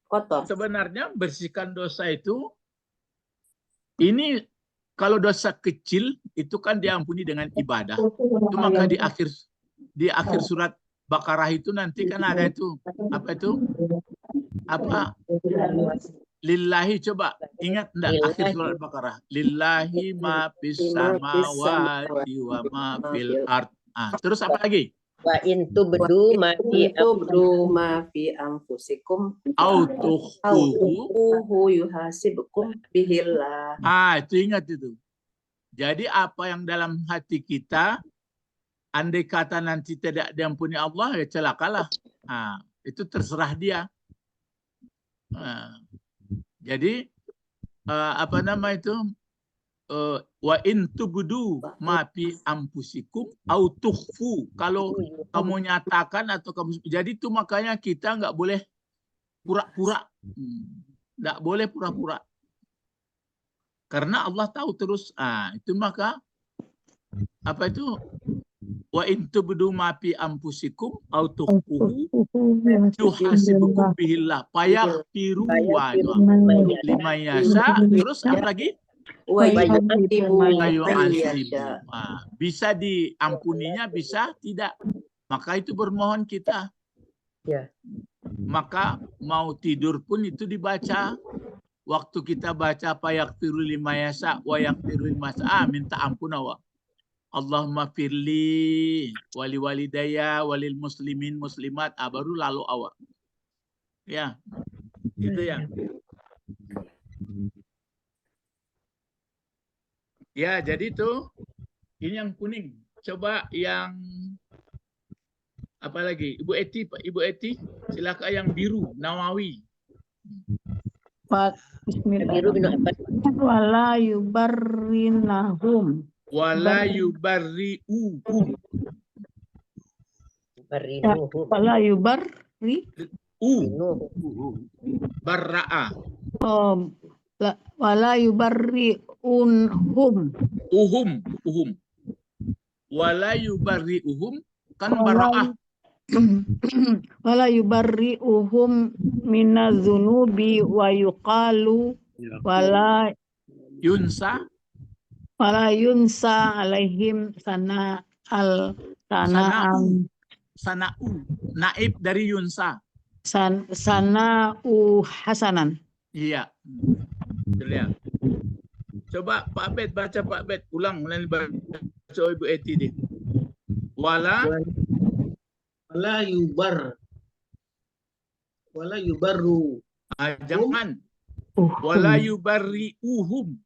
Kotor. sebenarnya bersihkan dosa itu, ini kalau dosa kecil itu kan diampuni dengan ibadah. Itu maka di akhir surat Baqarah itu nanti kan ada itu apa lillahi, coba ingat enggak akhir surat Baqarah, lillahi ma fis samawati wa ma fil ard. Terus apa lagi? Wa in tubdu ma fi anfusikum au tukhfuhu yuhasibukum bihillah. Itu ingat itu. Jadi apa yang dalam hati kita, andai kata nanti tidak diampuni Allah, ya celakalah. Itu terserah dia. Jadi apa nama itu? Wa in tubdu ma fi anfusikum au tukhfu, kalau kamu nyatakan atau kamu, jadi itu makanya kita nggak boleh pura-pura, nggak boleh pura-pura, karena Allah tahu terus. Itu maka apa itu, wa in tubdu ma fi anfusikum au tukhfuhu yuhasibukum bihillah fayaghfiru liman yasha. Terus apa lagi? Bisa diampuninya, bisa tidak. Maka itu bermohon kita. Maka mau tidur pun itu dibaca. Waktu kita baca fayaghfiru liman yasha wa yaghfiru liman yasha, minta ampun Allah. Allahumma firli wali walidayya walil muslimin muslimat, baru lalu awak. Ya. Itu ya. Ya, jadi itu ini yang kuning. Coba yang apa lagi? Ibu Eti, silakan yang biru, Nawawi. Pak. Biru minum apa? Wala yubarrinahum. Wala yubarri'uhum. Barinuhum. Wala yubarri. Barra'a. Wala yubarri'unhum. Uhum. Wala yubarri'uhum kan bara'ah. Wala yubarri'uhum minadzunubi wa yuqalu wala Yunsa alaihim sana'an sana'u. Naib dari yunsa. sana'u hasanan. Iya. Betul ya. Coba Pak Abed baca Pak Abed. Ulang baca Ibu Eti deh. Wala yubarru. jangan. Wala yubarri'uhum.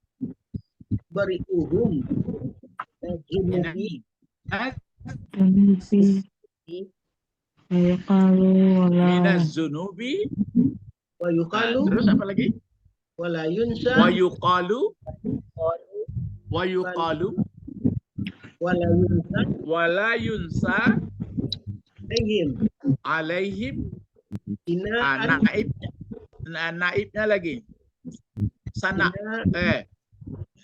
Bari'uhum. Junubi. Minaz zunubi. Wa yuqalu. Terus apa lagi? Wala yunsa. Wa yuqalu. Wala yunsa. Alaihim. Naibnya lagi. Sana.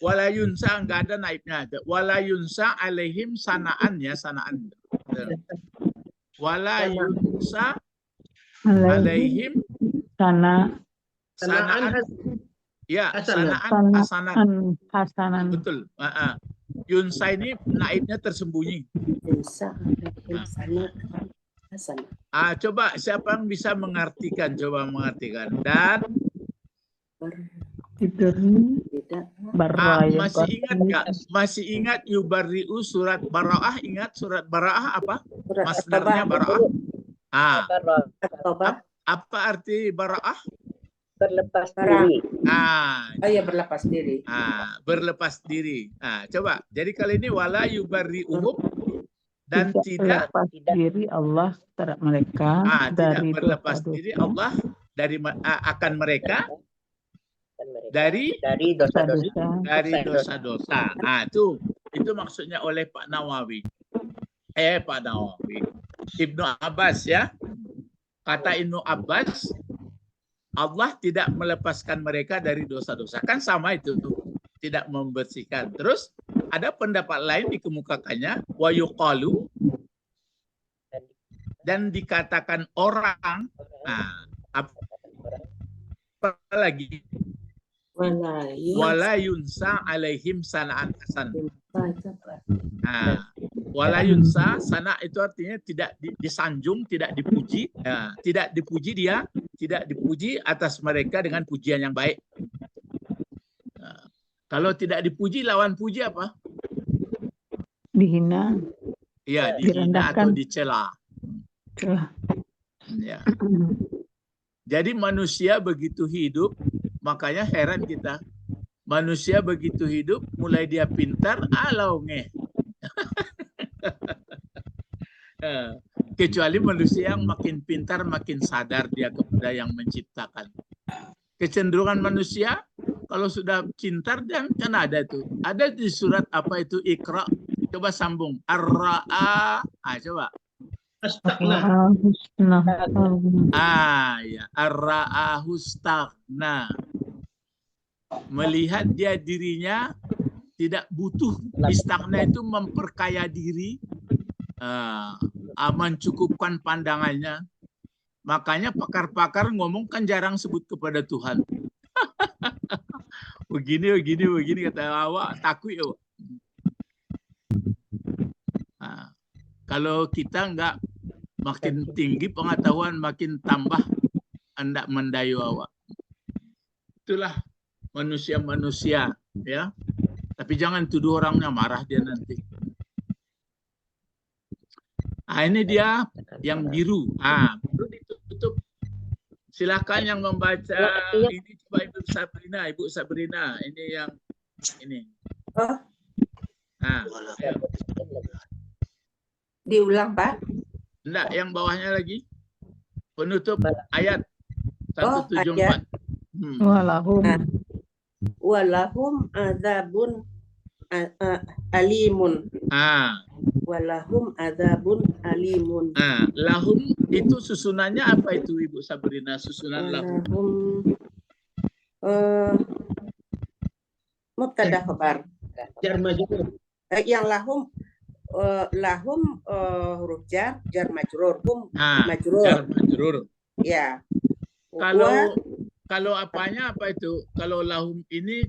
Wala yunsa enggak ada naibnya. Wala yunsa alaihim sanaan ya, sanaan. Wala yunsa alaihim sanaan. Ya, sanaan hasanan. Betul. Yunsa ini naibnya tersembunyi. Coba siapa yang bisa mengartikan? Coba mengartikan. Dan masih ingat nggak? Masih ingat yubarri'u surat Bara'ah? Ingat surat Bara'ah apa? Masdarnya Bara'ah. Apa arti Bara'ah? Berlepas diri. Berlepas diri. Berlepas diri. Coba. Jadi kali ini wala yubarri'uhum dan tidak diri Allah terhadap mereka dari tidak berlepas diri Allah dari akan mereka dari dosa-dosa. Itu maksudnya oleh Pak Nawawi. Pak Nawawi. Ibnu Abbas ya. Kata Ibnu Abbas, Allah tidak melepaskan mereka dari dosa-dosa. Kan sama itu tuh. Tidak membersihkan. Terus ada pendapat lain dikemukakannya wa yuqalu dan dikatakan orang. Apa lagi? Wala yunsa alaihim sana'an hasan. Wala yunsa, sana itu artinya tidak disanjung, tidak dipuji. Tidak dipuji dia, tidak dipuji atas mereka dengan pujian yang baik. Kalau tidak dipuji, lawan puji apa? Dihina. Iya, dihina atau dicela. Ya. Jadi manusia begitu hidup, makanya heran kita. Manusia begitu hidup, mulai dia pintar, nge. Kecuali manusia yang makin pintar, makin sadar dia kepada yang menciptakan. Kecenderungan manusia, kalau sudah pintar, kan ada itu. Ada di surat apa itu, Iqra. Coba sambung. Ar-ra'a. Coba. Ya. Ar-ra'ahu staghna. Melihat dia dirinya tidak butuh. Istaghna itu memperkaya diri, mencukupkan pandangannya. Makanya pakar-pakar ngomong kan jarang sebut kepada Tuhan. begini kata awak takut ya. Kalau kita enggak, makin tinggi pengetahuan, makin tambah hendak mendayu awak. Itulah manusia-manusia ya. Tapi jangan tuduh orangnya, marah dia nanti. Ini dia yang biru. Biru ditutup. Silakan yang membaca ini, coba Ibu Sabrina. Ini yang ini. Diulang, Pak? Enggak, yang bawahnya lagi. Penutup ayat 174. Walahum. Walahum adzabun alimun. Walahum adzabun alimun. Lahum itu susunannya apa itu Ibu Sabrina? Susunan lahum. Mubtada khabar. Jar majrur. Yang lahum huruf jar majrur, majrur. Jar majrur. Ya. Kalau apanya apa itu? Kalau lahum ini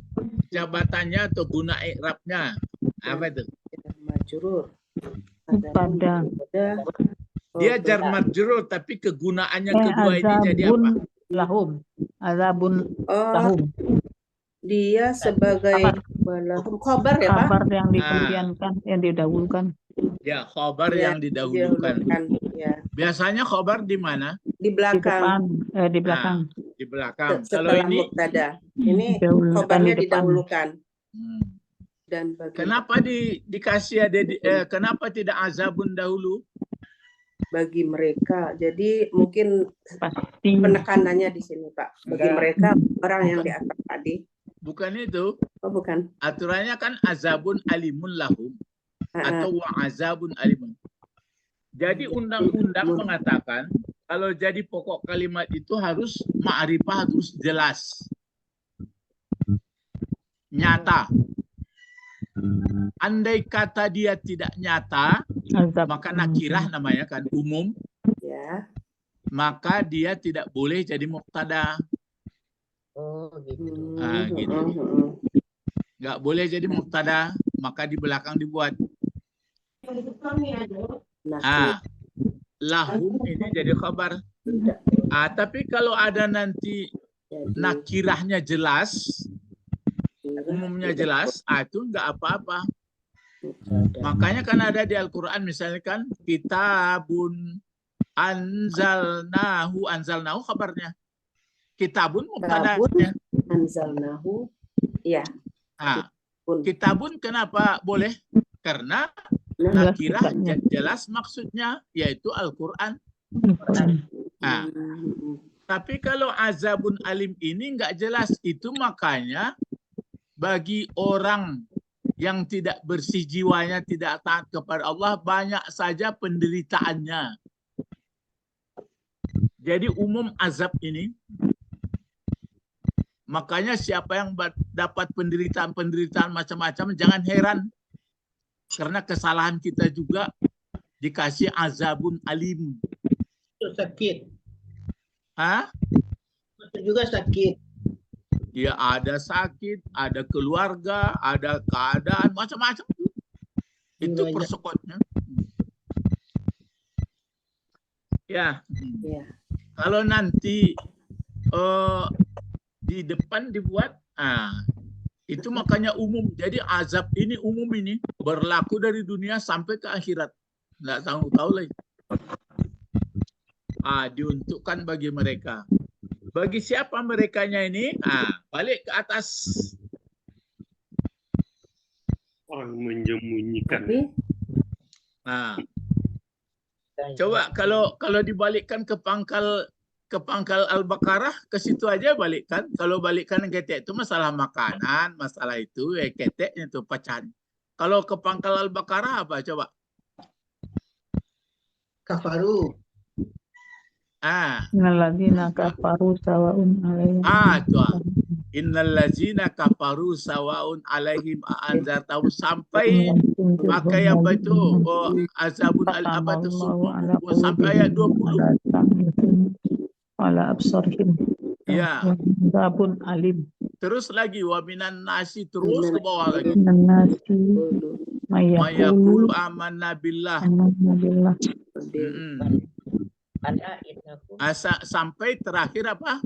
jabatannya atau guna i'rabnya apa itu? Majrur. Pada. Dia jar majrur tapi kegunaannya kedua ini jadi apa? Lahum. Azabun lahum. Dia sebagai khabar ya Pak? Khabar yang dikemudiankan, yang didahulukan. Ya, khabar yang didahulukan. Ya. Biasanya khabar di mana? Di belakang. Di belakang. Di belakang. Setelah Kalau ini mubtada. Ini khabarnya didahulukan. Dan kenapa dikasih kenapa tidak azabun dahulu? Bagi mereka. Jadi mungkin pasti penekanannya di sini Pak. Bagi mereka orang yang di atas tadi. Bukan itu. Oh, bukan. Aturannya kan azabun alimun lahum atau wa azabun alimun. Jadi undang-undang mengatakan kalau jadi pokok kalimat itu harus ma'rifah, harus jelas. Nyata. Andai kata dia tidak nyata, maka nakirah namanya kan umum. Ya. Maka dia tidak boleh jadi mubtada. Oh, gitu. Gitu. Nggak boleh jadi mubtada, maka di belakang dibuat. Lahum ini jadi khabar. Tapi kalau ada nanti nakirahnya jelas, umumnya jelas, itu nggak apa-apa. Makanya kan ada di Al-Quran misalnya kan kitabun anzalnahu kabarnya. Kitabun mubtada'nya. Anzalnahu. Ya. Kitabun kenapa boleh? Karena nakirah jelas maksudnya yaitu Al-Quran. Tapi kalau azabun alim ini nggak jelas, itu makanya bagi orang yang tidak bersih jiwanya, tidak taat kepada Allah, banyak saja penderitaannya. Jadi umum azab ini, makanya siapa yang dapat penderitaan macam-macam, jangan heran. Karena kesalahan kita juga dikasih azabun alim. Itu sakit. Itu juga sakit. Ya ada sakit, ada keluarga, ada keadaan, macam-macam. Itu persekotnya. Ya. Kalau nanti di depan dibuat, itu makanya umum. Jadi azab ini umum ini berlaku dari dunia sampai ke akhirat. Nggak tahu lagi. Diuntukkan bagi mereka. Bagi siapa merekanya ini? Balik ke atas. Orang menyembunyikan. Coba kalau dibalikkan ke pangkal Al-Baqarah, ke situ aja balikkan. Kalau balikkan ketek itu masalah makanan, masalah itu keteknya itu pecahan. Kalau ke pangkal Al-Baqarah apa coba? Kafaru. Innalladzina kafaru sawa'un alaihim. Innalladzina kafaru sawa'un alaihim a'anzartahum sampai pakai apa itu? Azabun al-abad sampai ayat 20. Ala absarhim. Ya. Azabun alim. Terus lagi wa minan nasi, terus ke bawah lagi. Minan nasi mayaqulu amanna billah. Sampai terakhir apa?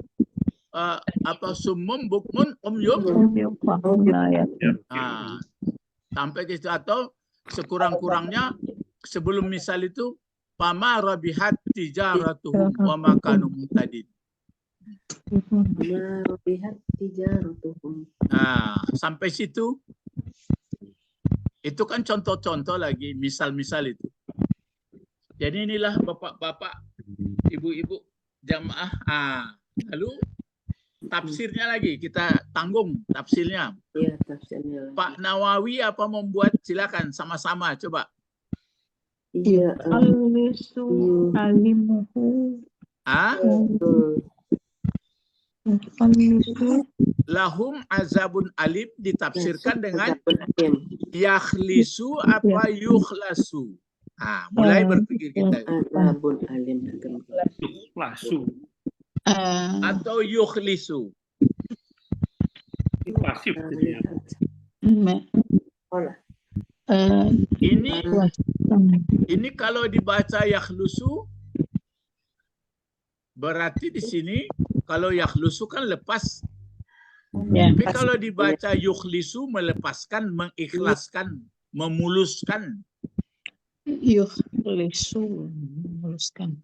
Sumum bukmun umyum. Sampai ke situ, atau sekurang-kurangnya sebelum misal itu fama rabihat tijaratuhum wa ma kanu muhtadin. Sampai situ itu kan contoh-contoh lagi, misal-misal itu. Jadi inilah bapak-bapak, ibu-ibu jamaah. Lalu Tafsirnya lagi, kita tanggung tafsirnya. Iya, tafsirnya. Pak Nawawi apa membuat? Silakan sama-sama coba. Iya. Alisu alimuhu. Alisu Lahum azabun alim ditafsirkan dengan yakhlisu apa yukhlasu. Mulai berpikir kita. Azabun alim. Lasu. Atau yukhlisu. Pasif jadinya. Ini kalau dibaca yakhlusu berarti di sini kalau yakhlusu kan lepas. Tapi kalau dibaca yukhlisu melepaskan, mengikhlaskan, memuluskan. yukhlisu memuluskan.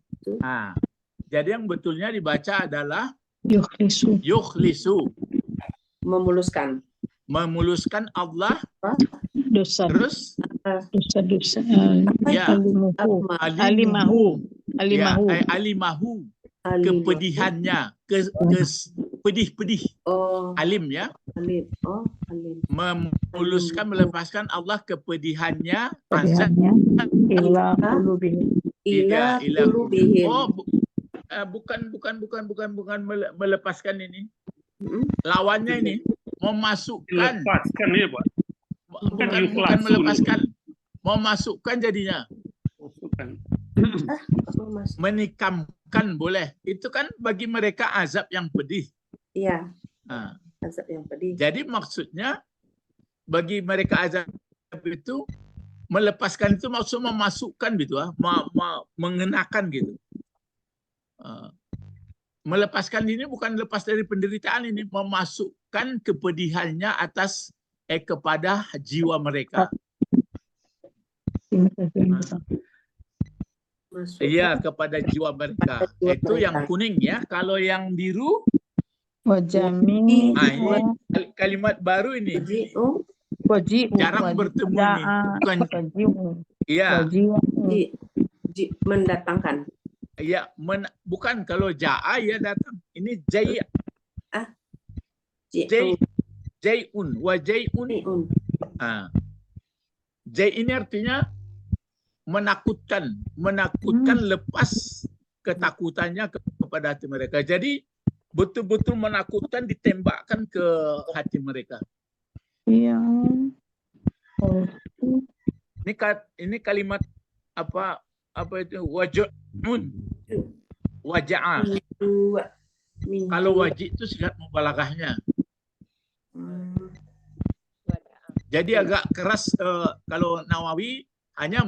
Jadi yang betulnya dibaca adalah Yukhlisu. yukhlisu. Memuluskan. Memuluskan Allah. Dosa. Terus Dosa-dosa. ya, Alimahu. Alimahu. ya, alimahu. Kepedihannya, pedih-pedih. Alim ya. Alim. Alim. Memuluskan, melepaskan Allah kepedihannya. Pedihannya. Ila qulubihim. Ila qulubihim. Bukan melepaskan ini. Lawannya ini memasukkan. Lepaskan ya, Pak. Bukan melepaskan. Memasukkan jadinya. Menikamkan boleh. Itu kan bagi mereka azab yang pedih. Iya. Azab yang pedih. Jadi maksudnya bagi mereka azab itu melepaskan itu maksudnya memasukkan gitu, mengenakan gitu. Melepaskan ini bukan lepas dari penderitaan, ini memasukkan kepedihannya atas kepada jiwa mereka. Iya, kepada jiwa mereka. Itu yang kuning ya. Kalau yang biru, Wajami. Ini kalimat baru ini. Jarang bertemu ini. Bukan. Iya. Mendatangkan. Iya, bukan kalau ja'a ya datang. Ini jai'. Jai'un wa jai'un. Jai' ini artinya menakutkan, lepas ketakutannya kepada hati mereka. Jadi betul-betul menakutkan, ditembakkan ke hati mereka. Iya. Ini kalimat apa itu? Waj'un. Waja'a. Kalau wajib itu sigat mubalaghahnya. Jadi agak keras kalau Nawawi hanya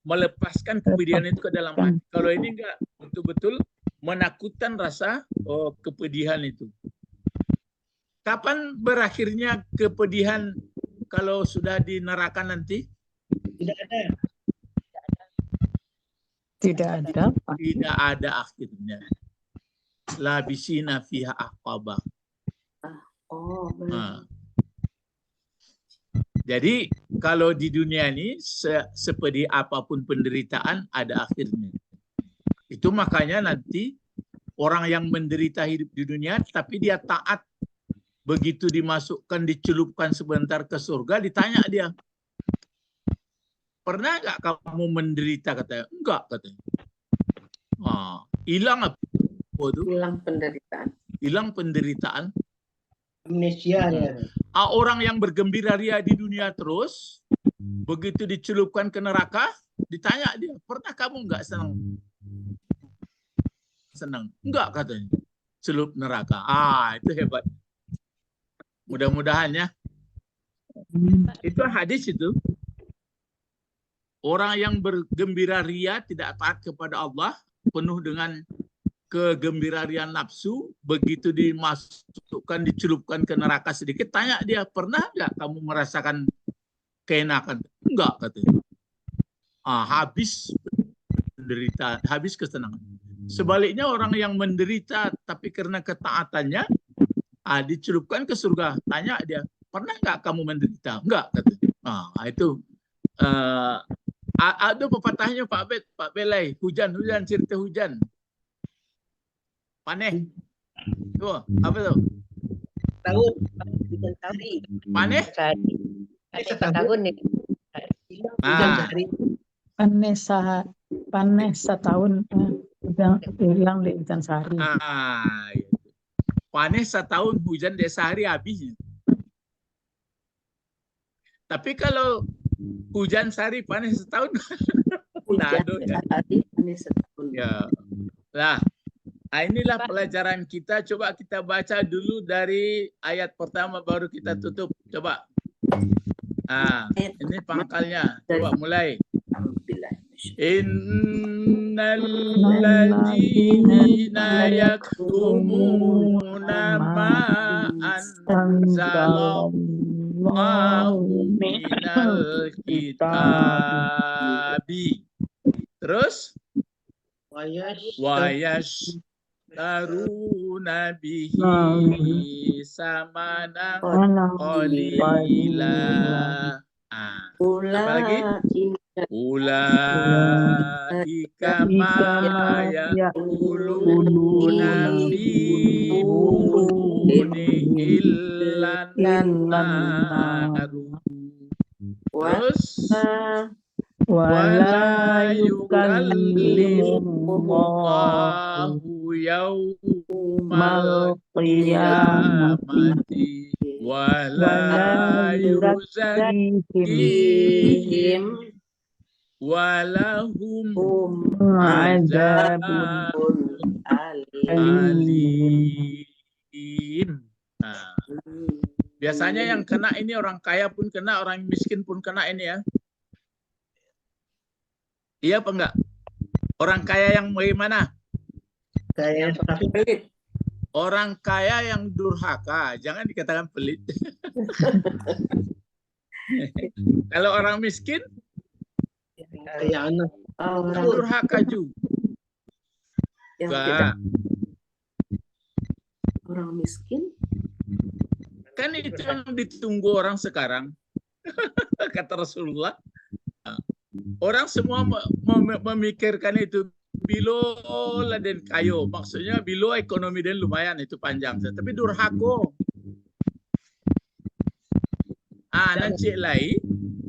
melepaskan kepedihan itu ke dalam hati. Kalau ini enggak, betul-betul menakutkan rasa kepedihan itu. Kapan berakhirnya kepedihan kalau sudah di neraka nanti? Tidak ada. Tidak ada. Tidak ada akhirnya. Labisina fiha ahqaba. Jadi kalau di dunia ini sepedih apapun penderitaan ada akhirnya. Itu makanya nanti orang yang menderita hidup di dunia tapi dia taat, begitu dimasukkan, dicelupkan sebentar ke surga, ditanya dia, pernah nggak kamu menderita? Katanya enggak, katanya. Hilang apa itu? Hilang penderitaan. Hilang penderitaan. Amnesia ya. Orang yang bergembira ria di dunia terus, begitu dicelupkan ke neraka, ditanya dia, pernah kamu nggak senang? Senang? Enggak, katanya. Celup neraka. Itu hebat. Mudah-mudahan ya. Itu hadis itu. Orang yang bergembira ria tidak taat kepada Allah, penuh dengan kegembiraan nafsu, begitu dimasukkan, dicelupkan ke neraka sedikit, tanya dia, pernah nggak kamu merasakan keenakan? Enggak, katanya. Habis menderita, habis kesenangan. Sebaliknya orang yang menderita tapi karena ketaatannya, dicelupkan ke surga, tanya dia, pernah nggak kamu menderita? Enggak, katanya. Itu ada pepatahnya Pak Belai, hujan cerita hujan. Paneh. Tuh, apa tuh? tahun. Panen? Panen setahun nih. Hujan sehari. Panen setahun udah hilang di hujan sehari. Iya. Panen setahun, hujan dia sehari habis. Tapi kalau hujan sehari panen setahun, Hujan sehari panen setahun. ya. Lah, inilah pelajaran kita. Coba kita baca dulu dari ayat pertama baru kita tutup. Coba. Ini pangkalnya. Coba mulai. Innal ladzina yaktumuna ma anzalallahu minal kitabi. Terus wayashtaruna bihi samanan qalila. Apa lagi? Ulaika ma yaquluna fi butunihim illan naru. Terus wala yukallimuhumullahu yawmal qiyamati wala yuzakkihim walahum azabun alim. Biasanya yang kena ini orang kaya pun kena, orang miskin pun kena ini ya. Iya apa enggak? Orang kaya yang bagaimana? Kaya tapi pelit. Orang kaya yang durhaka, jangan dikatakan pelit. Kalau orang miskin, Kaya anak. durhaka juga. Yang tidak orang miskin. Kan itu yang ditunggu orang sekarang. Kata Rasulullah. Orang semua memikirkan itu. Bilo laden kayo. Maksudnya bilo ekonomi dan lumayan itu panjang. Tapi durhako. Nanti lain.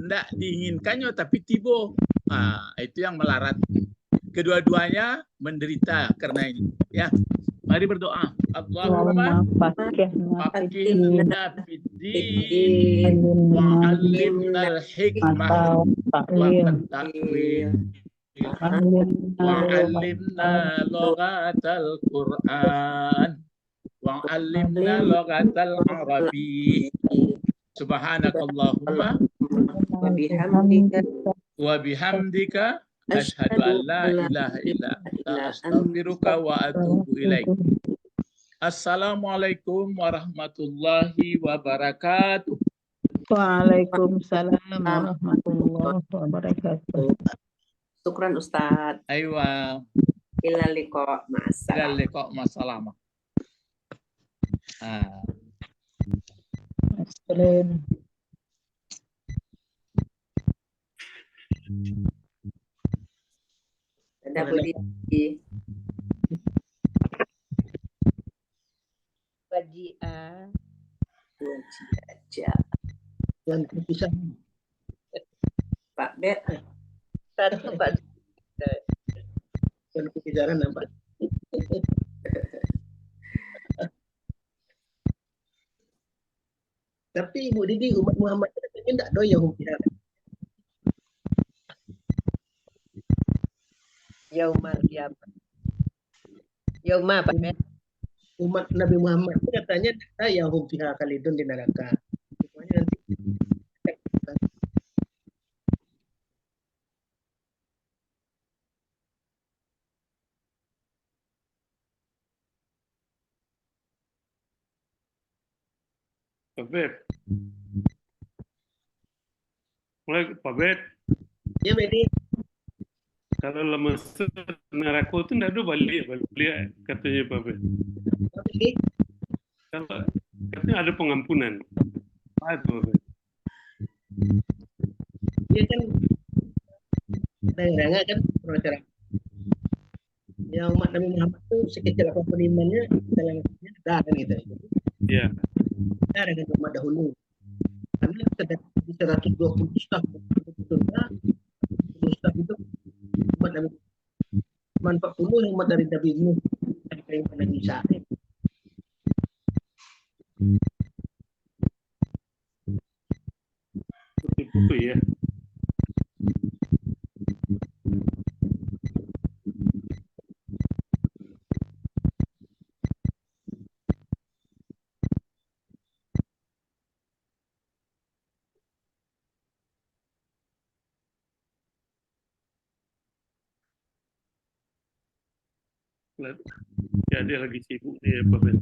Tidak diinginkannya tapi tibo. Itu yang melarat. Kedua-duanya menderita karena ini. Ya, mari berdoa. Allahumma faqihna fid-din wa 'allimna al-hikmah wa at-ta'wil wa 'allimna lughatal Qur'an wa 'allimna lughatal Arabi. Subhanakallahumma wa bihamdika asyhadu an la ilaha illa anta astaghfiruka wa atubu ilaik. Assalamualaikum warahmatullahi wabarakatuh. Waalaikumsalam warahmatullahi wabarakatuh. Syukran Ustaz. Aywa. Ila liqa ma'assalam. Ila liqa ma'assalam. Assalamualaikum. Ada Budi. Wajia. Aja. Yang bisa. Pak Bet. Satu Pak. Yang bicara nampak. Tapi Ibu Didi, umat Muhammad ini tidak doya hukum. Yaumul Qiyamah. Yauma Pak Bet. Umat Nabi Muhammad itu katanya yang hum fiha khalidun di neraka. Semuanya nanti. Pak Bet. Mulai Pak Bet. Ya Bedi. Kalau lemes neraka itu tidak ada balik katanya Pak Bet. Kalau katanya ada pengampunan. Apa itu Pak Bet? Dia kan daerahnya kan masyarakat. Ya umat Nabi Muhammad itu sekecil apapun imannya dalam ada kan gitu. Iya. beda dengan umat dahulu. Karena di 120 staf sebetulnya 10 staf itu umat Nabi, cuma 40 umat dari Nabi Nuh, dari kayu Nabi Isa. Buku ya. Ya, dia lagi sibuk dia Pak Ben.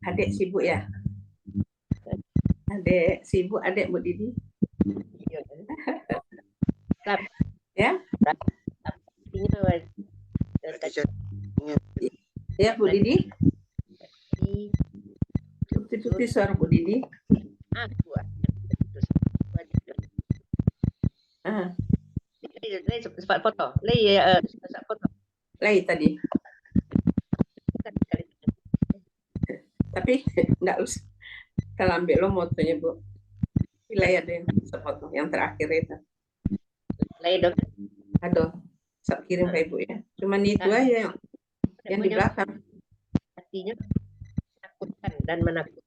Adik sibuk ya? Adik sibuk, adik Bu Didi? Ya? Ya Bu Didi? Cuti suara Bu Didi. Sempat foto. Foto. Lagi tadi. Tapi enggak usah. Kalau ambil lo motonya Bu. Pilih ada yang foto yang terakhir itu. Lagi dong. Aduh, sok kirim ke Ibu ya. Cuman itu aja yang di belakang. Artinya menakutkan dan menakutkan.